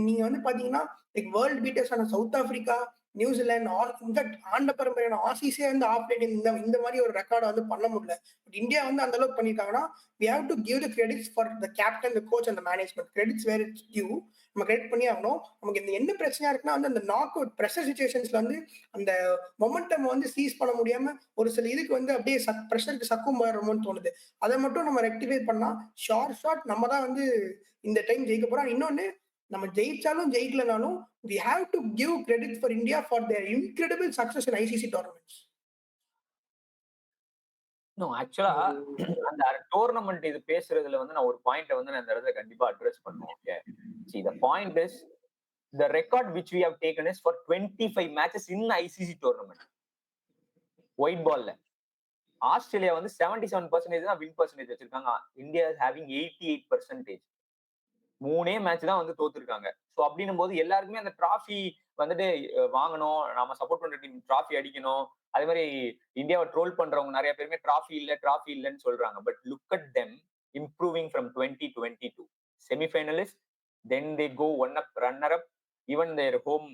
நீங்க வந்து பாத்தீங்கன்னா லைக் வேர்ல்ட் பீட்டர்ஸ் ஆன சவுத் ஆப்பிரிக்கா, நியூசிலாந்து, இன்ஃபேக்ட் ஆண்ட பரம்பரையான ஆசிஸே வந்து ஆஃப் லேட் இந்த மாதிரி ஒரு ரெக்கார்டை வந்து பண்ண முடியல. பட் இந்தியா வந்து அந்த அளவுக்கு பண்ணிருக்காங்கன்னா we have to give the credits for the captain, the coach and the management. Credits where it's due. நம்ம கிரெடிட் பண்ணி ஆகணும். நமக்கு இந்த என்ன பிரச்சனையா இருக்குன்னா வந்து அந்த நாக் அவுட் ப்ரெஷர் சிச்சுவேஷன்ஸ்ல வந்து அந்த மொமெண்டம் வந்து சீஸ் பண்ண முடியாம ஒரு சில இதுக்கு வந்து அப்படியே ப்ரெஷருக்கு சக்கும் போயிடுறோம்னு தோணுது. அதை மட்டும் நம்ம ரெக்டிஃபை பண்ணா ஷார்ட் நம்ம தான் வந்து இந்த டைம் ஜெயிக்க போறோம். இன்னொன்னு, நம்ம ஜெயிச்சாலும் ஜெயிக்கலனாலும் we have to give credit for India for their incredible success in ICC tournaments. No, ஆக்சுவலா அந்த டோர்னமெண்ட் இது பேசுறதுல வந்து நான் ஒரு பாயிண்ட் வந்து நான் இந்த இடத்துல கண்டிப்பா அட்ரஸ் பண்ணுவேன். Okay, see the point is the record which we have taken is for 25 matches in ICC tournament. White பால்ல ஆஸ்திரேலியா வந்து 77% தான் வின் பர்சன்டேஜ் வச்சிருக்காங்க. India is having 88%. 3 மேட்ச் தான் வந்து தோத்துருக்காங்க. ஸோ அப்படின்னும் போது எல்லாருக்குமே அந்த டிராஃபி வந்துட்டு வாங்கணும், நம்ம சப்போர்ட் பண்ற டீம் டிராஃபி அடிக்கணும். அதே மாதிரி இந்தியாவை ட்ரோல் பண்றவங்க நிறைய பேருமே டிராஃபி இல்லைன்னு சொல்றாங்க. But look at them improving from 2022 semifinalist, then they go one up, runner up, even their home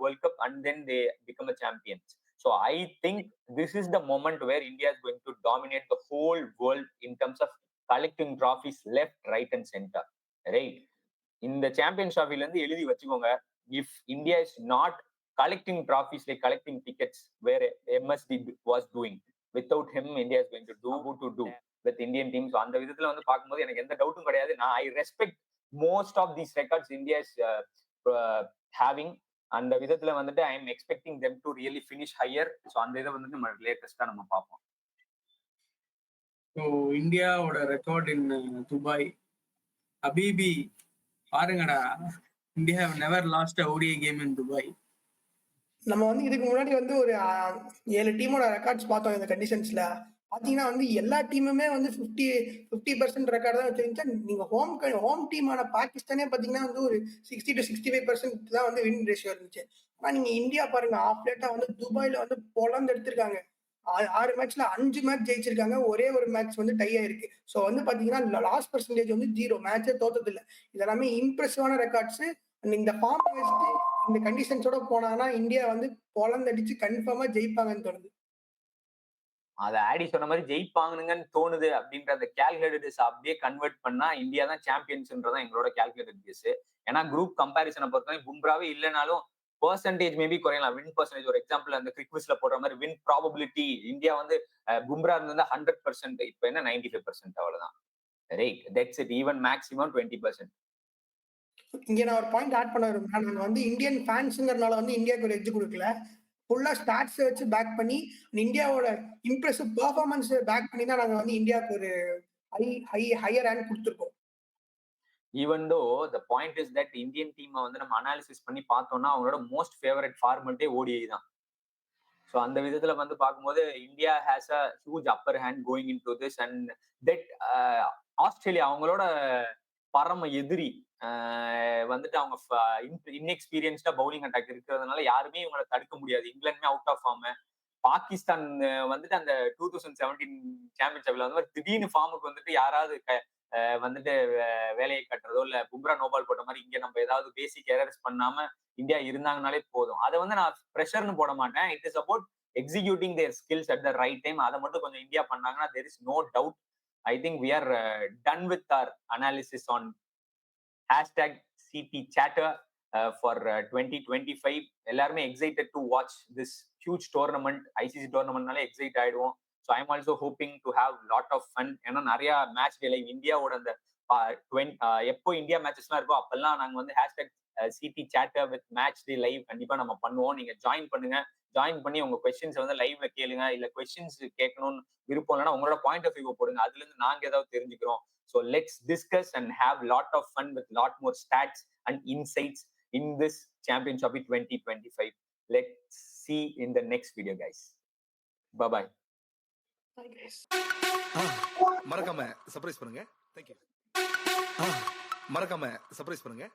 world cup, and then they become a champions. So I think this is the moment where India is going to dominate the whole world in terms of collecting trophies left, right and center, right? இந்த சாம்பியன்ஸ் ட்ராஃபில இருந்து எழுதி வச்சுக்கோங்க, if India is not collecting trophies like collecting tickets where MSD was doing, without him India is going to do with Indian team. So அந்த விதத்துல வந்து பார்க்கும்போது எனக்கு எந்த டவுட்டும் கிடையாது. நான் I respect most of these records India is having. அந்த விதத்துல வந்துட்டு I am expecting them to really finish higher. So அந்த இதை வந்துட்டு நம்ம லேட்டஸ்டா நம்ம பார்ப்போம். ஸோ இந்தியாவோட ரெக்கார்ட் இன் துபாய், அபிபி பாருங்கடா, India never last a ODI game in Dubai. நம்ம வந்து இதுக்கு முன்னாடி வந்து ஒரு 7 டீமோட ரெக்கார்ட்ஸ் பார்த்தோம். இந்த கண்டிஷன்ஸ்ல பாத்தீங்கன்னா வந்து எல்லா டீமுமே வந்து 50% ரெக்கார்ட் தான் வச்சிருந்துச்சா. நீங்க ஹோம் டீமான பாகிஸ்தானே பாத்தீங்கன்னா வந்து ஒரு 60 to 65% தான் வந்து வின் ரேஷியோ இருந்துச்சு. ஆனா நீங்க இந்தியா பாருங்க, ஆஃப் லேட்டா வந்து துபாயில வந்து பொலந்து எடுத்திருக்காங்க. 6 மேட்ச்ல 5 மேட்ச் ஜெயிச்சிருக்காங்க. ஒரே ஒரு மேட்ச் வந்து டை ஆயிருக்கு. ஸோ வந்து பாத்தீங்கன்னா லாஸ் பெர்சன்டேஜ் வந்து 0. மேட்சே தோத்தது இல்ல. இது எல்லாமே இம்ப்ரெசிவான ரெக்கார்ட்ஸ். இந்த ஃபார்ம் வச்சுட்டு இந்த கண்டிஷன்ஸோட போனாங்கன்னா இந்தியா வந்து பொலந்தடிச்சு கன்ஃபார்மா ஜெயிப்பாங்கன்னு தோணுது. அதை ஆடி சொன்ன மாதிரி ஜெயிப்பாங்கன்னு தோணுது அப்படின்ற அந்த கேல்குலேட்டட் அப்படியே கன்வெர்ட் பண்ணா இந்தியா தான் சாம்பியன்ஸ்ன்றதான் எங்களோட கேல்குலேட்டட் கேஸ். ஏன்னா குரூப் கம்பேரிசனை பொறுத்தவரை பும்ராவே இல்லைனாலும் பெர்சன்டேஜ் மேபி குறையலாம். வின் பெர்சன்டேஜ் ஒரு எக்ஸாம்பிள் அந்த கிரிக்விஸ்ல போடுற மாதிரி வின் ப்ராபபிலிட்டி இந்தியா வந்து பும்ரா இருந்தா 100%, இப்ப என்ன 95% அவ்வளவுதான். Right, that's it. Even maximum 20%. இங்க நான் ஒரு பாயிண்ட் ஆட் பண்ண விரும்புறேன். நாங்க வந்து இந்தியன் ஃபேன்ஸ்ங்கறனால வந்து இந்தியாவுக்கு ஒரு எட்ஜ் கொடுக்கல. ஃபுல்லா ஸ்டாட்ஸ் வச்சு பேக் பண்ணி இந்தியாவோட இம்ப்ரெசிவ் பெர்ஃபார்மன்ஸ் பேக் பண்ணி தான் நாங்க வந்து இந்தியாவுக்கு ஒரு ஹையர் ரேங்க் கொடுத்துருக்கோம். Even though the point is that Indian டீமை வந்து நம்ம அனாலிசிஸ் பண்ணி பார்த்தோம்னா அவங்களோட மோஸ்ட் ஃபேவரட் ஃபார்மெட்டே ஓடிஐ தான். ஸோ அந்த விதத்துல வந்து பார்க்கும்போது India has a huge upper hand going into this. And that Australia அவங்களோட பரம எதிரி வந்துட்டு அவங்க இன்எக்ஸ்பீரியன்ஸ்டா பவுலிங் அட்டாக் இருக்கிறதுனால யாருமே இவங்களை தடுக்க முடியாது. இங்கிலாந்துமே அவுட் ஆஃப் ஃபார்ம். பாகிஸ்தான் வந்துட்டு அந்த 2017 சாம்பியன்ஷிப்ல வந்து திடீர்னு ஃபார்முக்கு வந்துட்டு யாராவது வந்துட்டு வேலையை கட்டுறதோ இல்ல பும்ரா நோபால் போட்ட மாதிரி இங்க நம்ம ஏதாவது பேசிக் எரர்ஸ் பண்ணாம இந்தியா இருந்தாங்கனாலே போதும். அதை வந்து நான் ப்ரெஷர்னு போட மாட்டேன். It is about executing their skills at the right time. அதை மட்டும் கொஞ்சம் இந்தியா பண்ணாங்கன்னா there is no doubt. I think we are done with our analysis on #CTChatter for 2025. எல்லாருமே excited to watch this huge tournament. ICC டோர்னமெண்ட்னாலே எக்ஸைட் ஆயிடுவோம். So I am also hoping to have lot of fun. ஏன்னா நிறைய மேட்ச் லைவ் இந்தியாவோட அந்த எப்போ இந்தியா மேட்சஸ்லாம் இருக்கோ அப்பெல்லாம் நாங்க வந்து #CTChatter with match day live கண்டிப்பா நம்ம பண்ணுவோம். நீங்க ஜாயின் பண்ணுங்க. ஜாயின் பண்ணி உங்க கொஸ்டின்ஸ் வந்து லைவ்ல கேளுங்க. இல்ல கொஸ்டின்ஸ் கேட்கணும்னு விருப்பம் இல்லைன்னா உங்களோட பாயிண்ட் ஆஃப் வியூ போடுங்க. அதுல இருந்து நாங்க ஏதாவது தெரிஞ்சுக்கிறோம். So let's discuss and have lot of fun with lot more stats and insights in this championship 2025. Let's see in the next video, guys. Bye bye. Bye guys. மறக்காம சர்ப்ரைஸ் பண்ணுங்க. Thank you. மறக்காம சர்ப்ரைஸ் பண்ணுங்க.